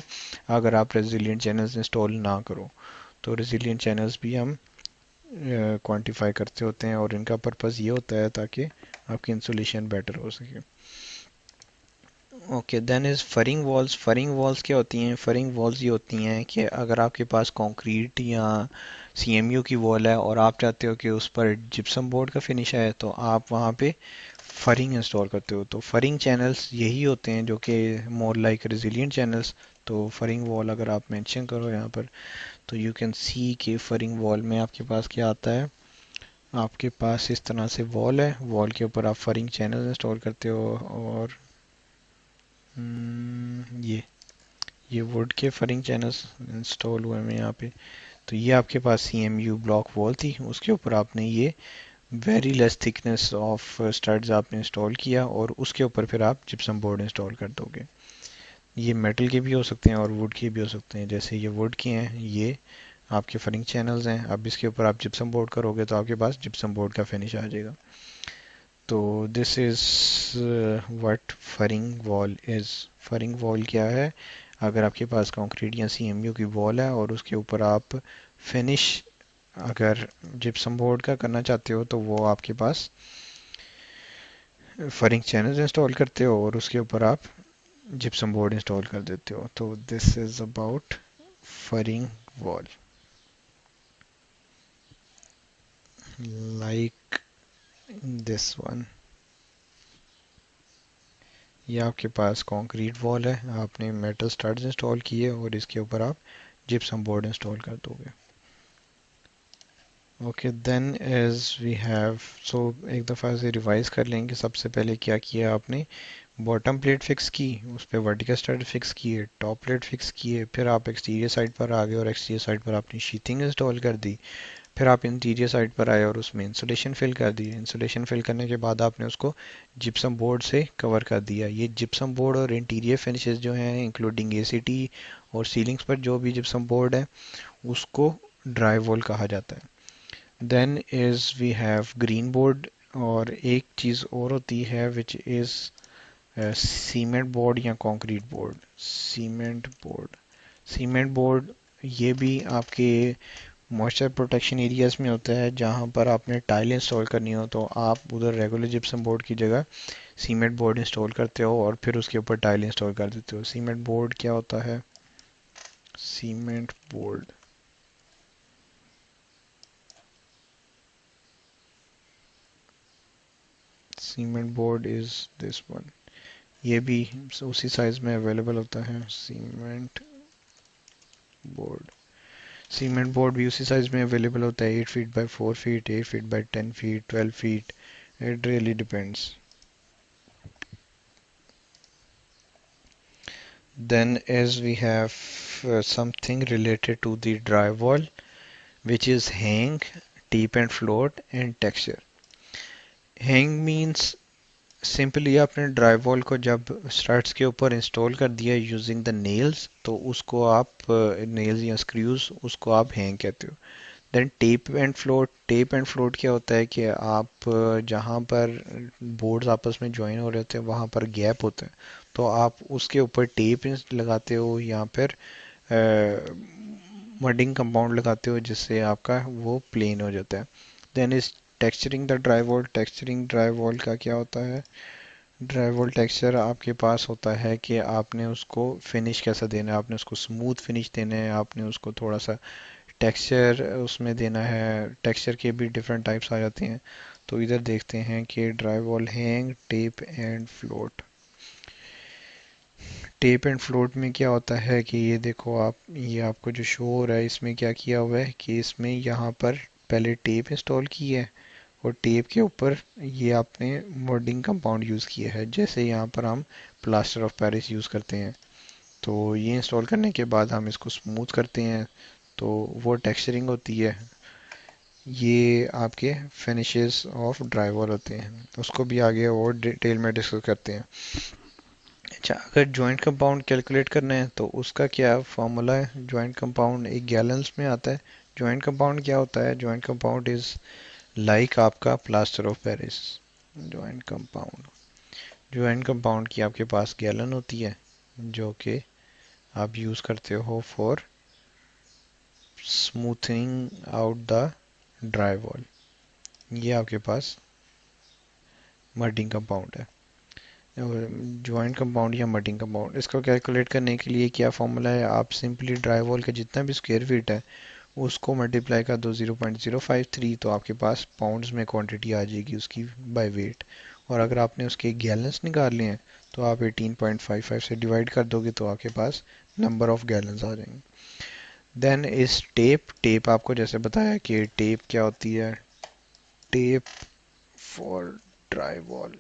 अगर आप रेजिलिएंट चैनल्स इंस्टॉल ना करो। तो रेजिलिएंट चैनल्स भी हम क्वांटिफाई करते होते हैं और इनका पर्पस ये होता है ताकि आपकी इंसुलेशन बेटर हो सके। Okay, then is furring walls. Furring walls क्या होती हैं? फरिंग वॉल्स ये होती हैं कि अगर आपके पास कंक्रीट या सीएमयू की वॉल है और आप चाहते हो कि उस पर जिप्सम बोर्ड का फिनिश है, तो आप वहाँ पे फरिंग इंस्टॉल करते हो। तो फरिंग चैनल्स यही होते हैं जो कि मोर लाइक रेजिलिएंट चैनल्स। तो फरिंग वॉल अगर आप मेंशन करो यहाँ पर, तो यू कैन सी कि फरिंग वॉल में आपके पास क्या आता है। आपके पास इस तरह से वॉल है, वॉल के ऊपर आप फरिंग चैनल इंस्टॉल करते हो और ये वुड के फरिंग चैनल्स इंस्टॉल हुए हैं यहाँ पे। तो ये आपके पास CMU ब्लॉक वॉल थी, उसके ऊपर आपने ये very less thickness of studs आपने इंस्टॉल किया और उसके ऊपर फिर आप जिप्सम बोर्ड इंस्टॉल कर दोगे। ये मेटल के भी हो सकते हैं और वुड के भी हो सकते हैं। जैसे ये वुड के हैं, ये आपके फरिंग चैनल्स हैं। अब इसके ऊपर आप जिप्सम बोर्ड करोगे तो आपके पास जिप्सम बोर्ड का फिनिश आ जाएगा। तो this is what furring wall is. Furring wall क्या है? अगर आपके पास कंक्रीट या CMU की वॉल है और उसके ऊपर आप फिनिश अगर जिप्सम बोर्ड का करना चाहते हो, तो वो आपके पास फरिंग चैनल इंस्टॉल करते हो और उसके ऊपर आप जिप्सम बोर्ड इंस्टॉल कर देते हो। तो this is about furring wall, like this one. ये आपके पास कंक्रीट वॉल है, आपने मेटल स्टड्स इंस्टॉल किए और इसके ऊपर आप जिप्सम बोर्ड इंस्टॉल कर दोगे। Okay, then as we have, so एक दफ़ा से रिवाइज कर लेंगे। सबसे पहले क्या किया आपने? बॉटम प्लेट फिक्स की, उस पर वर्टिकल स्टड फिक्स किए, टॉप प्लेट फिक्स किए, फिर आप एक्सटीरियर साइड पर आ गए और एक्सटीरियर साइड पर आपने शीथिंग इंस्टॉल कर दी। फिर आप इंटीरियर साइड पर आए और उसमें इंसुलेशन फिल कर दी। इंसुलेशन फिल करने के बाद आपने उसको जिप्सम बोर्ड से कवर कर दिया। ये जिप्सम बोर्ड और इंटीरियर फिनिशेस जो हैं इंक्लूडिंग एसीटी और सीलिंग्स पर जो भी जिप्सम बोर्ड है उसको ड्राई वॉल कहा जाता है। Then is we have green board, और एक चीज़ और होती है विच इज़ सीमेंट बोर्ड या concrete board. Cement board, cement board ये भी आपके मॉइस्चर प्रोटेक्शन एरियाज में होता है। जहाँ पर आपने टाइल इंस्टॉल करनी हो तो आप उधर रेगुलर जिप्सम बोर्ड की जगह सीमेंट बोर्ड इंस्टॉल करते हो और फिर उसके ऊपर टाइल इंस्टॉल कर देते हो। सीमेंट बोर्ड क्या होता है? Cement board, cement board is this one. ये भी उसी साइज में अवेलेबल होता है, सीमेंट बोर्ड। सीमेंट बोर्ड भी उसी साइज में अवेलेबल होता है, 8 feet by 4 feet, 8 feet by 10 feet, 12 feet. It really depends. Then as we have something related to the drywall, which is hang, tip and float and texture. Hang means simply आपने drywall को जब studs के ऊपर install कर दिया using the nails, तो उसको आप नेल्स या स्क्रूज उसको आप हैंग कहते हो। देन टेप एंड फ्लोट क्या होता है कि आप जहाँ पर बोर्ड्स आपस में ज्वाइन हो रहे होते हैं वहाँ पर गैप होता है, तो आप उसके ऊपर टेप लगाते हो या फिर मडिंग कंपाउंड लगाते हो जिससे आपका वो प्लेन हो जाता है। Then is texturing the dry wall. Texturing dry wall का क्या होता है? ड्राई वॉल टेक्सचर आपके पास होता है कि आपने उसको फिनिश कैसा देना है, आपने उसको स्मूथ फिनिश देना है, आपने उसको थोड़ा सा टेक्सचर उसमें देना है। टेक्सचर के भी डिफरेंट टाइप्स आ जाते हैं। तो इधर देखते हैं कि dry wall hang, tape and float. Tape and float में क्या होता है कि ये देखो आप, ये आपको जो शो हो रहा है इसमें क्या किया हुआ है कि इसमें यहाँ पर पहले टेप इंस्टॉल की है और टेप के ऊपर ये आपने मोल्डिंग कंपाउंड यूज़ किया है, जैसे यहाँ पर हम प्लास्टर ऑफ पेरिस यूज़ करते हैं। तो ये इंस्टॉल करने के बाद हम इसको स्मूथ करते हैं, तो वो टेक्सचरिंग होती है। ये आपके फिनिशेस ऑफ ड्राईवॉल होते हैं, उसको भी आगे और डिटेल में डिस्कस करते हैं। अच्छा, अगर जॉइंट कंपाउंड कैलकुलेट करना है तो उसका क्या फॉर्मूला है? जॉइंट कंपाउंड एक गैलन्स में आता है। जॉइंट कंपाउंड क्या होता है? जॉइंट कंपाउंड इज लाइक आपका plaster of Paris. Joint compound, joint compound की आपके पास गैलन होती है जो कि आप यूज़ करते हो for smoothening out the dry wall. ये आपके पास मर्डिंग कंपाउंड है। ज्वाइंट कंपाउंड या मटिंग कंपाउंड, इसको कैलकुलेट करने के लिए क्या फॉर्मूला है? आप सिंपली ड्राई वॉल का जितना भी स्क्वायर फीट है उसको मल्टीप्लाई कर दो 0.053, तो आपके पास पाउंड्स में क्वांटिटी आ जाएगी उसकी बाय वेट। और अगर आपने उसके गैलन्स निकालने हैं तो आप 18.55 से डिवाइड कर दोगे तो आपके पास नंबर ऑफ गैलन्स आ जाएंगे। देन इस टेप आपको जैसे बताया कि टेप क्या होती है। Tape for dry wall,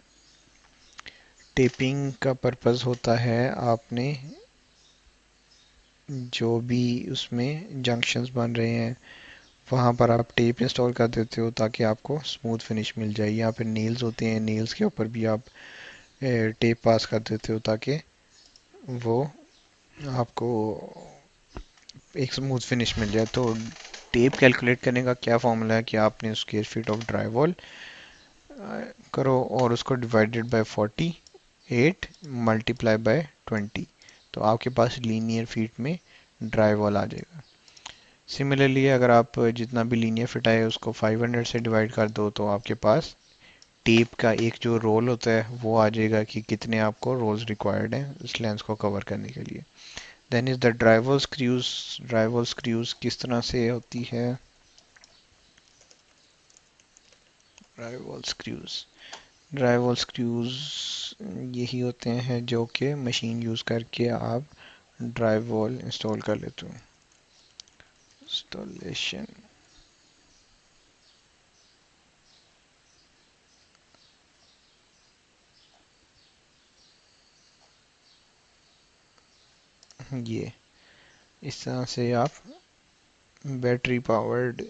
taping का पर्पस होता है आपने जो भी उसमें जंक्शंस बन रहे हैं वहाँ पर आप टेप इंस्टॉल कर देते हो ताकि आपको स्मूथ फिनिश मिल जाए। यहाँ पे नेल्स होते हैं, नेल्स के ऊपर भी आप टेप पास कर देते हो ताकि वो आपको एक स्मूथ फिनिश मिल जाए। तो टेप कैलकुलेट करने का क्या फॉर्मूला है कि आपने square feet of dry wall करो और उसको डिवाइडेड बाय 48 मल्टीप्लाई बाय 20, तो आपके पास लीनियर फीट में ड्राई वॉल आ जाएगा। सिमिलरली अगर आप जितना भी लीनियर फिट आए उसको 500 से डिवाइड कर दो तो आपके पास टेप का एक जो रोल होता है वो आ जाएगा कि कितने आपको रोल्स रिक्वायर्ड हैं इस लेंस को कवर करने के लिए। Then is the drywall screws. Drywall screws किस तरह से होती है? ड्राइवल स्क्रूज, ड्राइवल स्क्रूज यही होते हैं जो कि मशीन यूज़ करके आप ड्राइवल इंस्टॉल कर लेते हो। इंस्टॉलेशन, ये इस तरह से आप बैटरी पावर्ड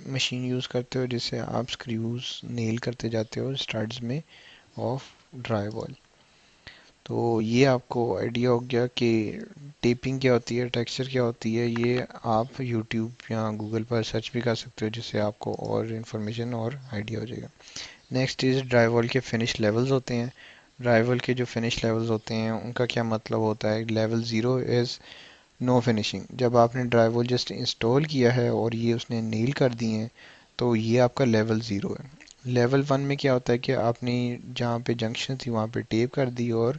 मशीन यूज़ करते हो जिससे आप स्क्रूज नेल करते जाते हो स्टड्स में ऑफ ड्राई वॉल। तो ये आपको आइडिया हो गया कि टेपिंग क्या होती है, टेक्सचर क्या होती है। ये आप यूट्यूब या गूगल पर सर्च भी कर सकते हो जिससे आपको और इन्फॉर्मेशन और आइडिया हो जाएगा। नेक्स्ट इज ड्राई वॉल के फिनिश लेवल्स होते हैं। ड्राई वॉल के जो फिनिश लेवल्स होते हैं उनका क्या मतलब होता है? Level zero is no finishing. जब आपने ड्राइवल जस्ट इंस्टॉल किया है और ये उसने नील कर दिए हैं तो ये आपका लेवल ज़ीरो है। लेवल वन में क्या होता है कि आपने जहाँ पे जंक्शन थी वहाँ पे टेप कर दी और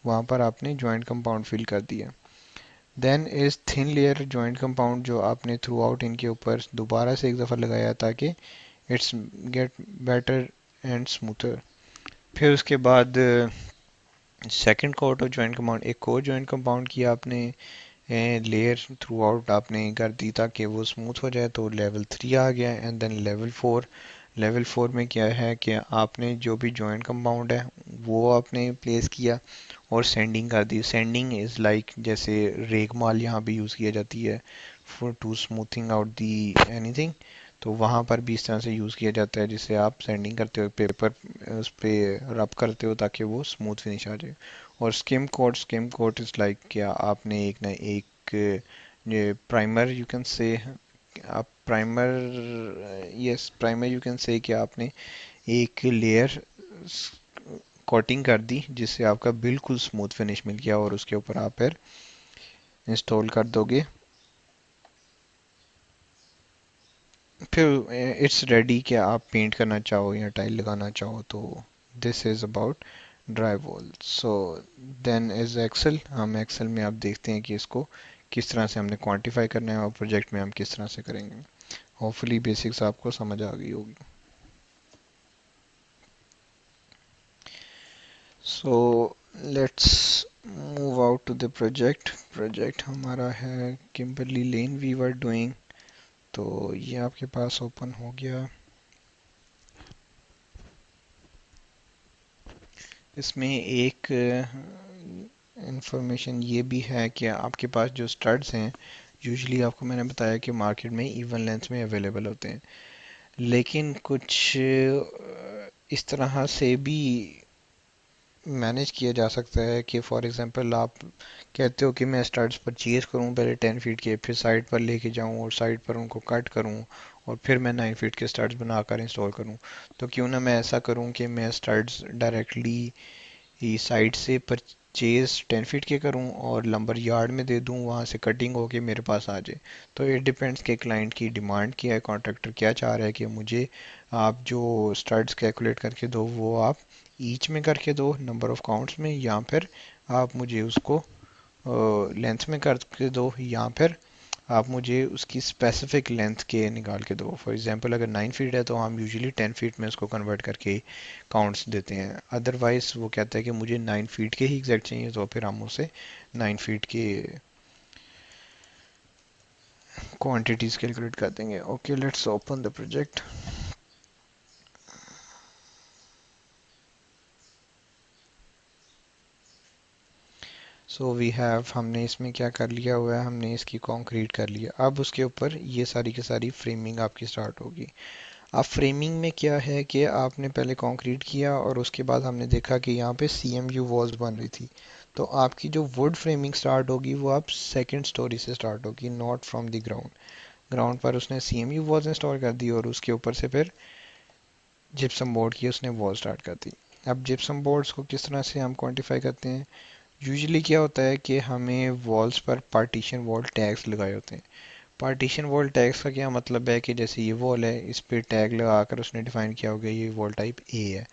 वहाँ पर आपने जॉइंट कंपाउंड फिल कर दिया। Then is thin layer joint compound जो आपने थ्रू आउट इनके ऊपर दोबारा से एक दफ़ा लगाया ताकि it's get better and smoother. फिर उसके बाद second coat of joint compound, एक और जॉइंट कंपाउंड किया आपने लेयर थ्रू आउट आपने कर दी ताकि वो स्मूथ हो जाए, तो लेवल थ्री आ गया। And then level four, level four में क्या है कि आपने जो भी जॉइंट कंपाउंड है वो आपने प्लेस किया और सेंडिंग कर दी। सेंडिंग इज़ लाइक जैसे रेगमाल यहाँ पे यूज़ किया जाती है for to smoothing out the anything, तो वहाँ पर भी इस तरह से यूज़ किया जाता है जिससे आप सेंडिंग करते हो पेपर उस पर रब करते हो ताकि वो स्मूथ फिनिश आ जाए। और स्किम कोट इज़ लाइक क्या आपने एक ना एक ये प्राइमर यू कैन से आप primer, yes primer you can say कि आपने एक लेयर कोटिंग कर दी जिससे आपका बिल्कुल स्मूथ फिनिश मिल गया, और उसके ऊपर आप फिर इंस्टॉल कर दोगे। फिर इट्स रेडी कि आप पेंट करना चाहो या टाइल लगाना चाहो। तो this is about dry wall. So then is Excel. हम एक्सेल में आप देखते हैं कि इसको किस तरह से हमने क्वांटिफाई करना है और प्रोजेक्ट में हम किस तरह से करेंगे। होपफुली बेसिक्स आपको समझ आ गई होगी। So let's move out to the project. Project हमारा है Kimberly Lane we were doing. तो ये आपके पास ओपन हो गया। इसमें एक इंफॉर्मेशन ये भी है कि आपके पास जो स्टड्स हैं, यूजुअली आपको मैंने बताया कि मार्केट में इवन लेंथ में अवेलेबल होते हैं, लेकिन कुछ इस तरह से भी मैनेज किया जा सकता है कि फॉर एग्जांपल आप कहते हो कि मैं स्टड्स परचेज करूं पहले 10 फीट के, फिर साइट पर लेके जाऊं और साइट पर उनको कट करूं और फिर मैं 9 फीट के स्टड्स बनाकर इंस्टॉल करूं। तो क्यों ना मैं ऐसा करूं कि मैं स्टड्स डायरेक्टली ही साइट से परचेज 10 फीट के करूं और लंबर यार्ड में दे दूं, वहां से कटिंग होके मेरे पास आ जाए। तो इट डिपेंड्स कि क्लाइंट की डिमांड क्या है, कॉन्ट्रैक्टर क्या चाह रहा है कि मुझे आप जो स्टड्स कैलकुलेट करके दो वो आप ईच में करके दो नंबर ऑफ काउंट्स में, या फिर आप मुझे उसको लेंथ में करके दो, या फिर आप मुझे उसकी स्पेसिफिक लेंथ के निकाल के दो। फॉर एग्जांपल अगर 9 फीट है तो हम यूजुअली 10 फीट में उसको कन्वर्ट करके काउंट्स देते हैं। अदरवाइज वो कहता है कि मुझे 9 फीट के ही एग्जैक्ट चाहिए, तो फिर हम उसे 9 फीट के क्वांटिटीज कैलकुलेट कर देंगे। Okay, let's open the project. So we have, हमने इसमें क्या कर लिया हुआ है, हमने इसकी कंक्रीट कर लिया। अब उसके ऊपर ये सारी की सारी फ्रेमिंग आपकी स्टार्ट होगी। अब फ्रेमिंग में क्या है कि आपने पहले कंक्रीट किया और उसके बाद हमने देखा कि यहाँ पे CMU वॉल्स बन रही थी। तो आपकी जो वुड फ्रेमिंग स्टार्ट होगी वो आप सेकंड स्टोरी से स्टार्ट होगी, not from the ground. Ground पर उसने CMU वॉल्स इंस्टॉल कर दी और उसके ऊपर से फिर जिप्सम बोर्ड की उसने वॉल स्टार्ट कर दी। अब जिप्सम बोर्ड्स को किस तरह से हम क्वान्टिफाई करते हैं, यूजुअली क्या होता है कि हमें वॉल्स पर पार्टीशन वॉल टैग्स लगाए होते हैं। पार्टीशन वॉल टैग्स का क्या मतलब है कि जैसे ये वॉल है, इस पे टैग लगाकर उसने डिफाइन किया होगा ये वॉल टाइप ए है,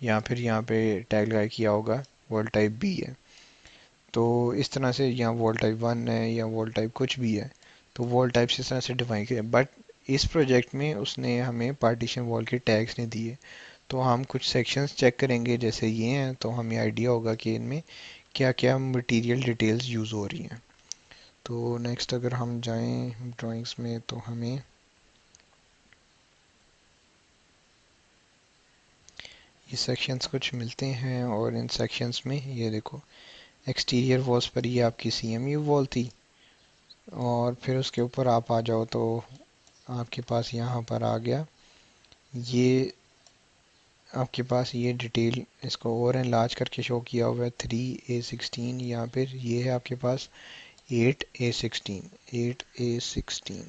या फिर यहाँ पे टैग लगा किया होगा वॉल टाइप बी है। तो इस तरह से यहाँ वॉल टाइप 1 है या वॉल टाइप कुछ भी है, तो वॉल टाइप इस तरह से डिफाइन किया। बट इस प्रोजेक्ट में उसने हमें पार्टीशन वॉल के टैग्स नहीं दिए। तो हम कुछ सेक्शंस चेक करेंगे जैसे ये हैं, तो हमें आइडिया होगा कि इनमें क्या क्या मटेरियल डिटेल्स यूज़ हो रही हैं। तो नेक्स्ट अगर हम जाएं ड्राइंग्स में तो हमें ये सेक्शंस कुछ मिलते हैं, और इन सेक्शंस में ये देखो, एक्सटीरियर वॉल्स पर ये आपकी CMU वॉल थी, और फिर उसके ऊपर आप आ जाओ तो आपके पास यहाँ पर आ गया ये, आपके पास ये डिटेल इसको और एनलार्ज करके शो किया हुआ है 3A16, या फिर ये है आपके पास 8A16, 8A16,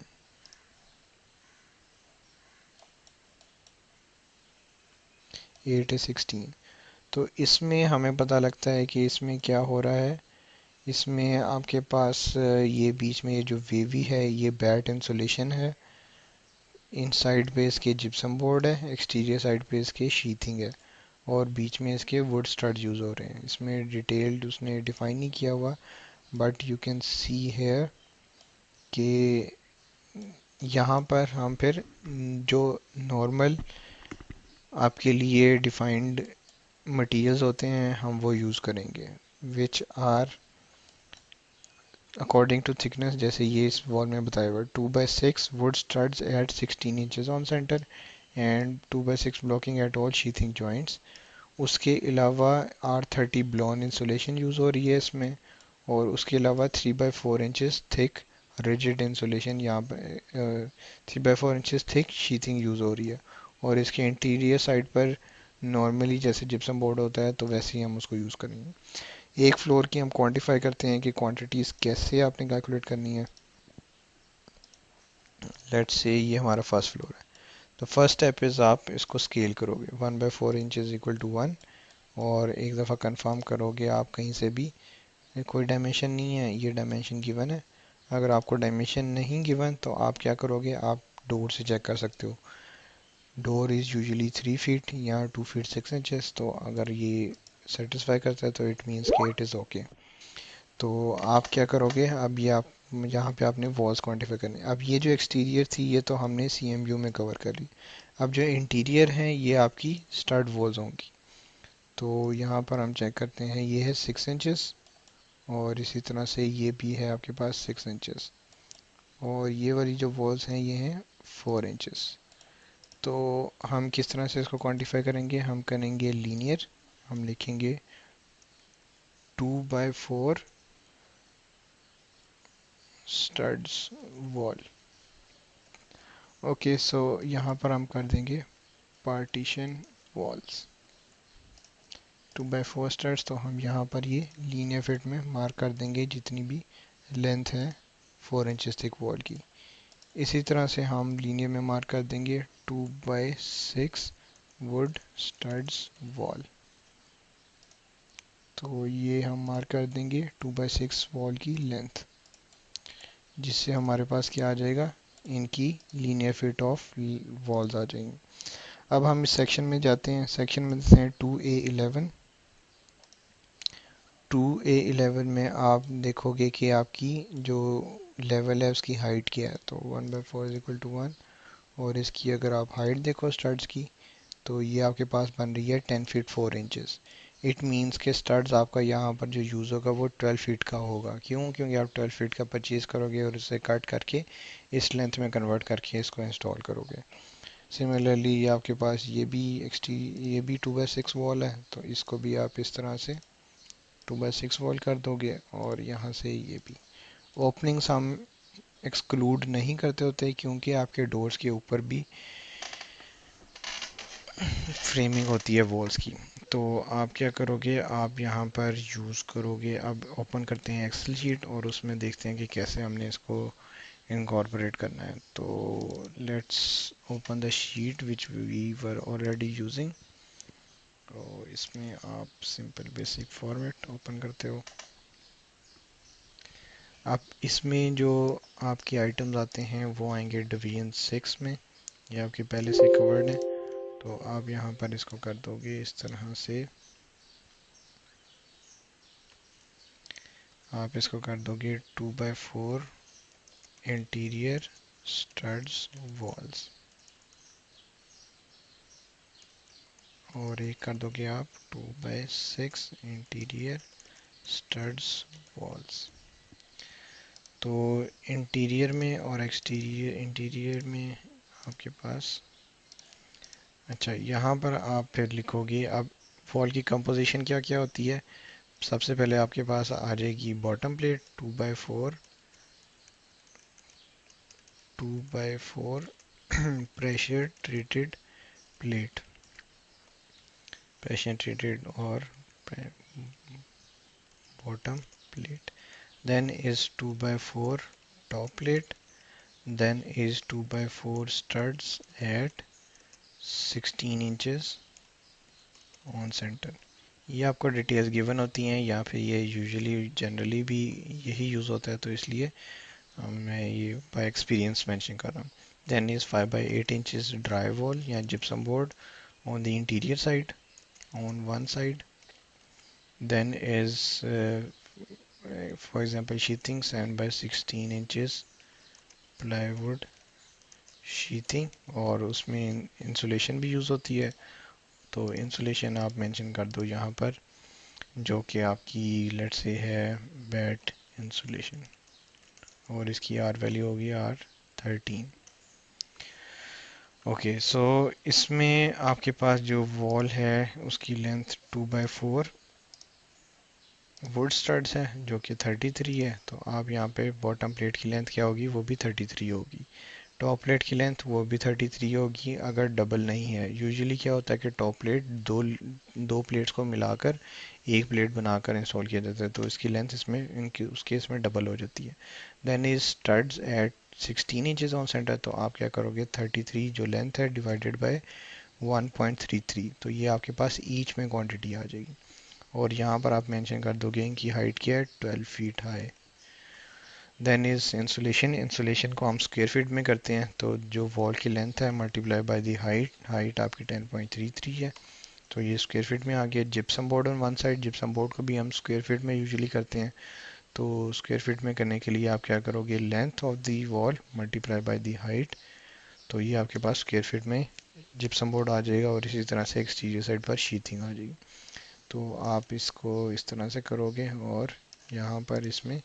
8A16। तो इसमें हमें पता लगता है कि इसमें क्या हो रहा है। इसमें आपके पास ये बीच में ये जो वेवी है ये बैट इंसुलेशन है, इन साइड पे इसके जिप्सम बोर्ड है, एक्सटीरियर साइड पे इसके शीथिंग है, और बीच में इसके वुड स्टड यूज़ हो रहे हैं। इसमें डिटेल्ड उसने डिफाइन नहीं किया हुआ, but you can see here कि यहाँ पर हम फिर जो नॉर्मल आपके लिए डिफाइंड मटेरियल्स होते हैं हम वो यूज़ करेंगे, which are according to thickness. जैसे ये इस वॉल में बताया हुआ 2x6 wood studs at 16 inches on center and 2x6 blocking at all sheathing joints. उसके अलावा R30 ब्लॉन इंसुलेशन यूज़ हो रही है इसमें, और उसके अलावा 3x4 inches thick rigid insulation, यहाँ पर 3x4 inches thick sheathing use हो रही है। और इसके इंटीरियर साइड पर नॉर्मली जैसे जिप्सम बोर्ड होता है तो वैसे ही हम उसको यूज़ करेंगे। एक फ्लोर की हम क्वांटिफाई करते हैं कि क्वांटिटीज़ कैसे आपने कैलकुलेट करनी है। लेट्स से ये हमारा फर्स्ट फ्लोर है। तो फर्स्ट स्टेप इज़ आप इसको स्केल करोगे 1/4 इंच इज इक्वल टू 1, और एक दफ़ा कंफर्म करोगे आप कहीं से भी कोई डायमेंशन नहीं है, ये डायमेंशन गिवन है। अगर आपको डायमेंशन नहीं गिवन तो आप क्या करोगे, आप डोर से चेक कर सकते हो। डोर इज़ यूजुअली 3 फीट या 2 फीट 6 इंचेस, तो अगर ये सेटिस्फाई करता है तो इट मीन्स कि इट इज़ ओके। तो आप क्या करोगे, अब ये आप यहाँ पे आपने वॉल्स क्वांटिफाई करनी। अब ये जो एक्सटीरियर थी ये तो हमने CMU में कवर कर ली। अब जो इंटीरियर है ये आपकी स्टड वॉल्स होंगी। तो यहाँ पर हम चेक करते हैं, ये है 6 इंचेस, और इसी तरह से ये भी है आपके पास 6 इंचेस, और ये वाली जो वॉल्स हैं ये हैं 4 इंचेस। तो हम किस तरह से इसको क्वांटिफाई करेंगे, हम करेंगे लीनियर। हम लिखेंगे 2/4 स्टड्स वॉल। ओके, सो यहाँ पर हम कर देंगे पार्टीशन वॉल्स 2/4 स्टड्स। तो हम यहाँ पर ये लीनियर फिट में मार्क कर देंगे जितनी भी लेंथ है 4 इंचेस थिक वॉल की। इसी तरह से हम लीनियर में मार्क कर देंगे 2/6 वुड स्टड्स वॉल। तो ये हम मार्क कर देंगे 2/6 वॉल की लेंथ, जिससे हमारे पास क्या आ जाएगा, इनकी लीनियर फिट ऑफ वॉल्स आ जाएंगी। अब हम इस सेक्शन में जाते हैं, सेक्शन में देते हैं 2A11। 2A11 में आप देखोगे कि आपकी जो लेवल है उसकी हाइट क्या है, तो 1/4 इज इक्वल टू 1, और इसकी अगर आप हाइट देखो स्टड्स की, तो ये आपके पास बन रही है 10 फीट 4 इंचेस। इट मीन्स के स्टड्स आपका यहाँ पर जो यूज़ होगा वो 12 फीट का होगा। क्यों? क्योंकि आप 12 फीट का परचेज़ करोगे और इसे कट करके इस लेंथ में कन्वर्ट करके इसको इंस्टॉल करोगे। सिमिलरली ये आपके पास ये भी 2/6 वॉल है, तो इसको भी आप इस तरह से 2/6 वॉल कर दोगे, और यहाँ से ये भी ओपनिंग्स हम एक्सक्लूड नहीं करते होते क्योंकि आपके डोर्स के ऊपर भी फ्रेमिंग होती है वॉल्स की। तो आप क्या करोगे, आप यहाँ पर यूज़ करोगे, अब ओपन करते हैं एक्सेल शीट और उसमें देखते हैं कि कैसे हमने इसको इनकॉर्पोरेट करना है। तो let's open the sheet which we were already using. तो इसमें आप सिंपल बेसिक फॉर्मेट ओपन करते हो। आप इसमें जो आपके आइटम्स आते हैं वो आएंगे डिवीजन 6 में, ये आपके पहले से कवर्ड है। तो आप यहाँ पर इसको कर दोगे इस तरह से, आप इसको कर दोगे 2/4 इंटीरियर स्टड्स वॉल्स, और एक कर दोगे आप 2/6 इंटीरियर स्टड्स वॉल्स। तो इंटीरियर में और एक्सटीरियर, इंटीरियर में आपके पास, अच्छा यहाँ पर आप फिर लिखोगे, अब वॉल की कंपोजिशन क्या क्या होती है। सबसे पहले आपके पास आ जाएगी bottom plate 2/4 pressure treated plate, pressure treated और bottom plate. Then is 2/4 top plate. Then is 2/4 studs at 16 inches on center. ये आपको डिटेल्स गिवन होती हैं, या फिर ये यूजुअली जनरली भी यही यूज़ होता है, तो इसलिए मैं ये बाय एक्सपीरियंस मेंशन कर रहा हूँ। Then is 5/8 inches dry wall या gypsum board on the interior side on one side. Then is for example sheathing 7/16 inches plywood sheathing, और उसमें इंसुलेशन भी यूज़ होती है। तो इंसुलेशन आप मेंशन कर दो यहाँ पर, जो कि आपकी लेट से है बैट इंसुलेशन, और इसकी आर वैल्यू होगी R13। ओके, सो इसमें आपके पास जो वॉल है उसकी लेंथ 2/4 वुड स्टड्स है जो कि 33 है। तो आप यहाँ पे बॉटम प्लेट की लेंथ क्या होगी, वो भी 33 होगी। टॉप प्लेट की लेंथ वो भी 33 होगी अगर डबल नहीं है। यूजुअली क्या होता है कि टॉप प्लेट दो प्लेट्स को मिलाकर एक प्लेट बनाकर इंस्टॉल किया जाता है, तो इसकी लेंथ इसमें इनकी उस केस में डबल हो जाती है। Then is studs at 16 inches on center, तो आप क्या करोगे 33 जो लेंथ है डिवाइडेड बाय 1.33, तो ये आपके पास ईच में क्वांटिटी आ जाएगी। और यहाँ पर आप मेंशन कर दोगे कि हाइट क्या है 12 feet high. Then is insulation, insulation को हम स्क्वायर फीट में करते हैं, तो जो वॉल की लेंथ है multiply by the height, height आपकी 10.33 है, तो ये स्क्वायर फीट में आ गया। Gypsum board on one side, gypsum board को भी हम स्क्वायर फीट में यूजुअली करते हैं, तो स्क्वायर फीट में करने के लिए आप क्या करोगे length of the wall multiply by the height, तो ये आपके पास स्क्वायर फीट में जिप्सम बोर्ड आ जाएगा। और इसी तरह से एक्सटीरियर साइड पर शीथिंग आ जाएगी। तो आप इसको इस तरह से करोगे और यहाँ पर इसमें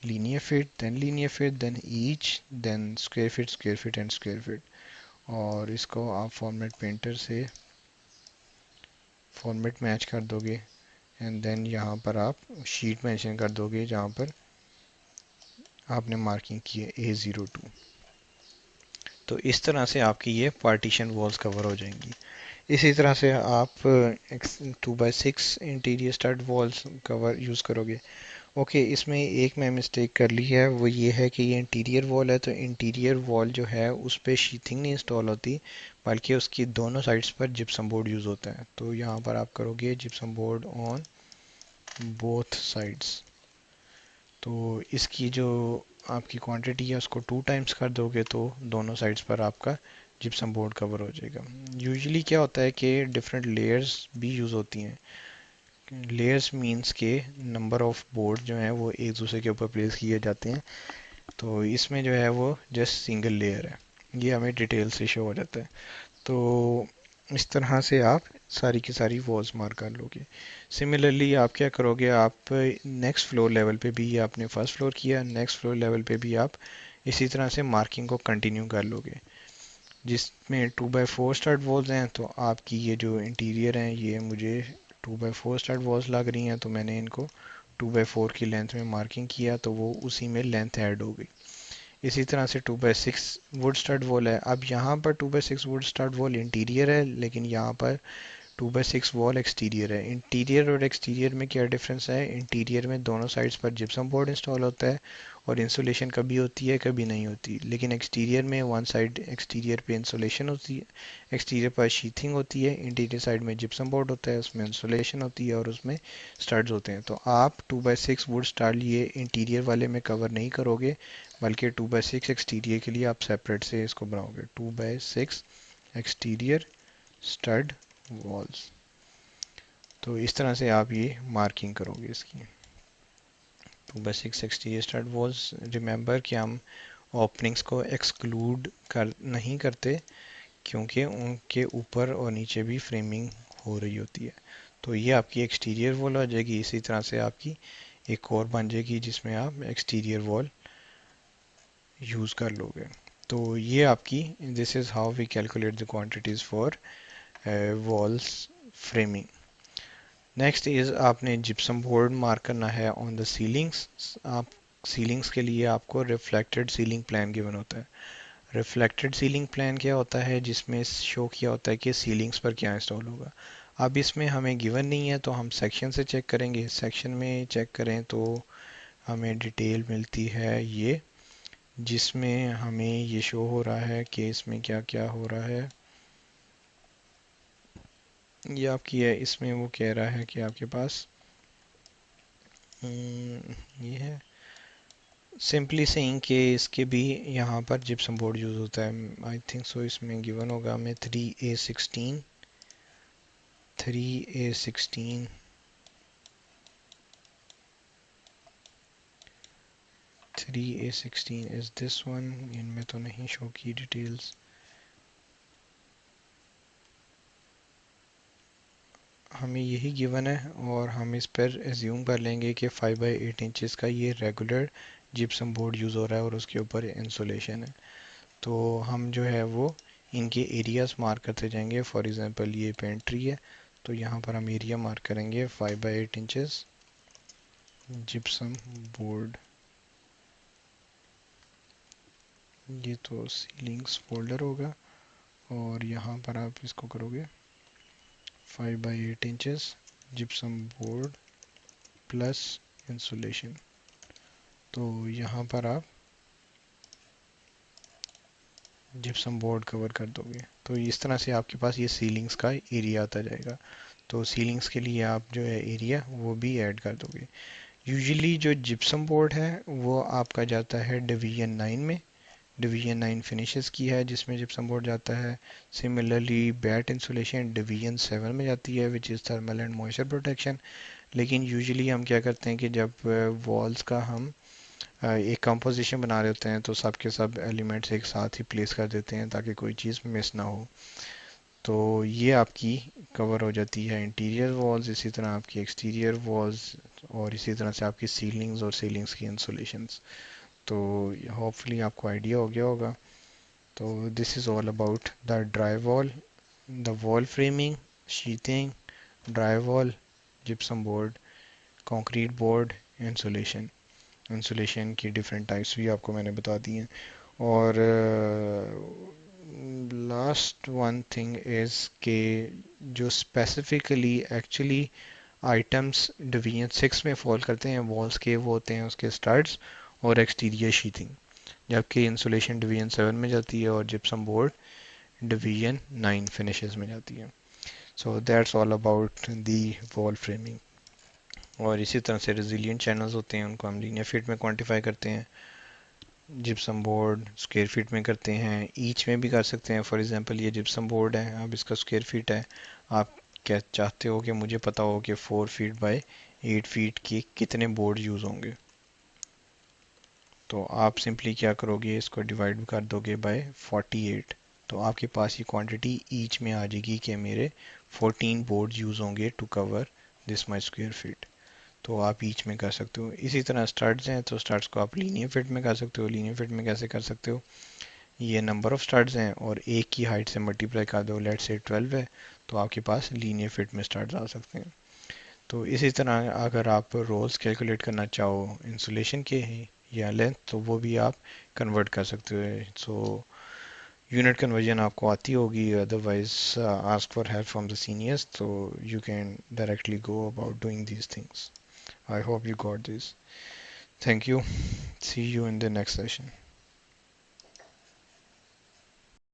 linear feet then each then square feet and square feet, और इसको आप फॉर्मेट पेंटर से फॉर्मेट मैच कर दोगे। एंड देन यहाँ पर आप शीट मेंशन कर दोगे जहाँ पर आपने मार्किंग की है A02। तो इस तरह से आपकी ये पार्टीशन वॉल्स कवर हो जाएंगी। इसी तरह से आप 2x6 interior stud walls cover use करोगे। ओके, इसमें एक मैं मिस्टेक कर ली है, वो ये है कि ये इंटीरियर वॉल है, तो इंटीरियर वॉल जो है उस पर शीथिंग नहीं इंस्टॉल होती, बल्कि उसकी दोनों साइड्स पर जिप्सम बोर्ड यूज़ होता है। तो यहाँ पर आप करोगे gypsum board on both sides. तो इसकी जो आपकी क्वांटिटी है उसको 2 टाइम्स कर दोगे तो दोनों साइड्स पर आपका जिप्सम बोर्ड कवर हो जाएगा। यूजुअली क्या होता है कि डिफरेंट लेयर्स भी यूज़ होती हैं। लेयर्स मींस के नंबर ऑफ बोर्ड जो हैं वो एक दूसरे के ऊपर प्लेस किए जाते हैं, तो इसमें जो है वो जस्ट सिंगल लेयर है, ये हमें डिटेल से शो हो जाता है। तो इस तरह से आप सारी की सारी वॉल्स मार्क कर लोगे। सिमिलरली आप क्या करोगे, आप नेक्स्ट फ्लोर लेवल पे भी, आपने फर्स्ट फ्लोर किया, नेक्स्ट फ्लोर लेवल पे भी आप इसी तरह से मार्किंग को कंटिन्यू कर लोगे। जिसमें 2x4 स्टड वॉल्स हैं, तो आपकी ये जो इंटीरियर हैं ये मुझे 2x4 स्टड वॉल्स लग रही हैं, तो मैंने इनको 2x4 की लेंथ में मार्किंग किया, तो वो उसी में लेंथ ऐड हो गई। इसी तरह से 2x6 वुड स्टड वॉल है। अब यहाँ पर 2x6 would stud wall interior है, लेकिन यहाँ पर 2x6 वॉल एक्सटीरियर है। इंटीरियर और एक्सटीरियर में क्या डिफरेंस है, इंटीरियर में दोनों साइड्स पर जिप्सम बोर्ड इंस्टॉल होता है और इंसुलेशन कभी होती है कभी नहीं होती, लेकिन एक्सटीरियर में वन साइड एक्सटीरियर पे इंसुलेशन होती है, एक्सटीरियर पर शीथिंग होती है, इंटीरियर साइड में जिप्सम बोर्ड होता है, उसमें इंसुलेशन होती है और उसमें स्टड्स होते हैं। तो आप 2x6 वुड स्टार लिए इंटीरियर वाले में कवर नहीं करोगे, बल्कि 2x6 एक्सटीरियर के लिए आप सेपरेट से इसको बनाओगे 2x6 एक्सटीरियर स्टड वॉल्स। तो इस तरह से आप ये मार्किंग करोगे इसकी 2x6 exterior stud walls. Remember कि हम ओपनिंग्स को एक्सक्लूड कर नहीं करते, क्योंकि उनके ऊपर और नीचे भी फ्रेमिंग हो रही होती है। तो ये आपकी एक्सटीरियर वॉल आ जाएगी। इसी तरह से आपकी एक और बन जाएगी जिसमें आप एक्सटीरियर वॉल यूज़ कर लोगे। तो ये आपकी this is how we calculate the quantities for walls framing. Next is आपने जिप्सम बोर्ड मार्क करना है ऑन द सीलिंग्स। आप सीलिंग्स के लिए आपको रिफ्लेक्टेड सीलिंग प्लान गिवन होता है। रिफ्लेक्टेड सीलिंग प्लान क्या होता है, जिसमें शो किया होता है कि सीलिंग्स पर क्या इंस्टॉल होगा। अब इसमें हमें गिवन नहीं है, तो हम सेक्शन से चेक करेंगे। सेक्शन में चेक करें तो हमें डिटेल मिलती है ये, जिसमें हमें ये शो हो रहा है कि इसमें क्या क्या हो रहा है। ये आपकी है, इसमें वो कह रहा है कि आपके पास ये है सिंपली सेइंग कि इसके भी यहाँ पर जिप्सम बोर्ड यूज़ होता है। आई थिंक सो इसमें गिवन होगा हमें 3A16 3A16 3A16 is this one. इनमें तो नहीं शो की डिटेल्स। हमें यही गिवन है और हम इस पर एज्यूम कर लेंगे कि 5/8 इंचज़ का ये रेगुलर जिप्सम बोर्ड यूज़ हो रहा है और उसके ऊपर इंसुलेशन है। तो हम जो है वो इनके एरियाज मार्क करते जाएंगे। फॉर एग्जांपल ये पेंट्री है, तो यहाँ पर हम एरिया मार्क करेंगे 5/8 इंचज़ जिप्सम बोर्ड। ये तो सीलिंग्स फोल्डर होगा और यहाँ पर आप इसको करोगे 5/8 inches gypsum board plus insulation. तो यहाँ पर आप जिप्सम बोर्ड कवर कर दोगे। तो इस तरह से आपके पास ये सीलिंग्स का एरिया आता जाएगा। तो सीलिंग्स के लिए आप जो है एरिया वो भी ऐड कर दोगे। यूजुअली जो जिप्सम बोर्ड है वो आपका जाता है डिवीजन 9 में। डिवीजन 9 फिनिशेस की है जिसमें जिप्सम बोर्ड जाता है। सिमिलरली बैट इंसुलेशन डिवीजन 7 में जाती है, which is thermal and moisture protection. लेकिन यूजुअली हम क्या करते हैं कि जब वॉल्स का हम एक कंपोजिशन बना रहे होते हैं तो सब के सब एलिमेंट्स एक साथ ही प्लेस कर देते हैं ताकि कोई चीज़ मिस ना हो। तो ये आपकी कवर हो जाती है इंटीरियर वॉल्स, इसी तरह आपकी एक्सटीरियर वॉल्स, और इसी तरह से आपकी सीलिंग्स और सीलिंग्स की इंसुलेशंस। तो होपफुली आपको आइडिया हो गया होगा। तो this is all about the dry wall, the wall framing, sheathing, drywall, gypsum board, concrete board, insulation. Insulation की डिफरेंट टाइप्स भी आपको मैंने बता दी हैं। और लास्ट वन थिंग इज़ के जो स्पेसिफिकली एक्चुअली आइटम्स डिवीजन 6 में फॉल करते हैं वॉल्स के, वो होते हैं उसके स्टड्स और एक्सटीरियर शीथिंग, जबकि इंसुलेशन डिवीजन 7 में जाती है और जिप्सम बोर्ड डिवीजन 9 फिनिशेस में जाती है। So that's all about the wall framing. और इसी तरह से रेजिलियंट चैनल्स होते हैं, उनको हम लीनियर फीट में क्वांटिफाई करते हैं। जिप्सम बोर्ड स्क्वायर फीट में करते हैं, ईच में भी कर सकते हैं। फॉर एग्जांपल ये जिप्सम बोर्ड है, अब इसका स्क्वायर फीट है। आप क्या चाहते हो कि मुझे पता हो कि 4 फीट बाय 8 फीट के कितने बोर्ड यूज़ होंगे, तो आप सिंपली क्या करोगे, इसको डिवाइड कर दोगे बाय 48। तो आपके पास ये क्वांटिटी ईच में आ जाएगी कि मेरे 14 बोर्ड यूज़ होंगे to cover this my square feet. तो आप ईच में कर सकते हो। इसी तरह स्टड्स हैं तो स्टड्स को आप लीनियर फिट में कर सकते हो। लीनियर फिट में कैसे कर सकते हो, ये नंबर ऑफ स्टड्स हैं और एक की हाइट से मल्टीप्लाई कर दो, लेट से 12 है, तो आपके पास लीनियर फिट में स्टड्स आ सकते हैं। तो इसी तरह अगर आप रोल्स कैलकुलेट करना चाहो इंसुलेशन के या लेंथ, तो वो भी आप कन्वर्ट कर सकते हो। सो यूनिट कन्वर्जन आपको आती होगी, otherwise ask for help from the seniors, तो you can directly go about doing these things. I hope you got this. Thank you. See you in the next session.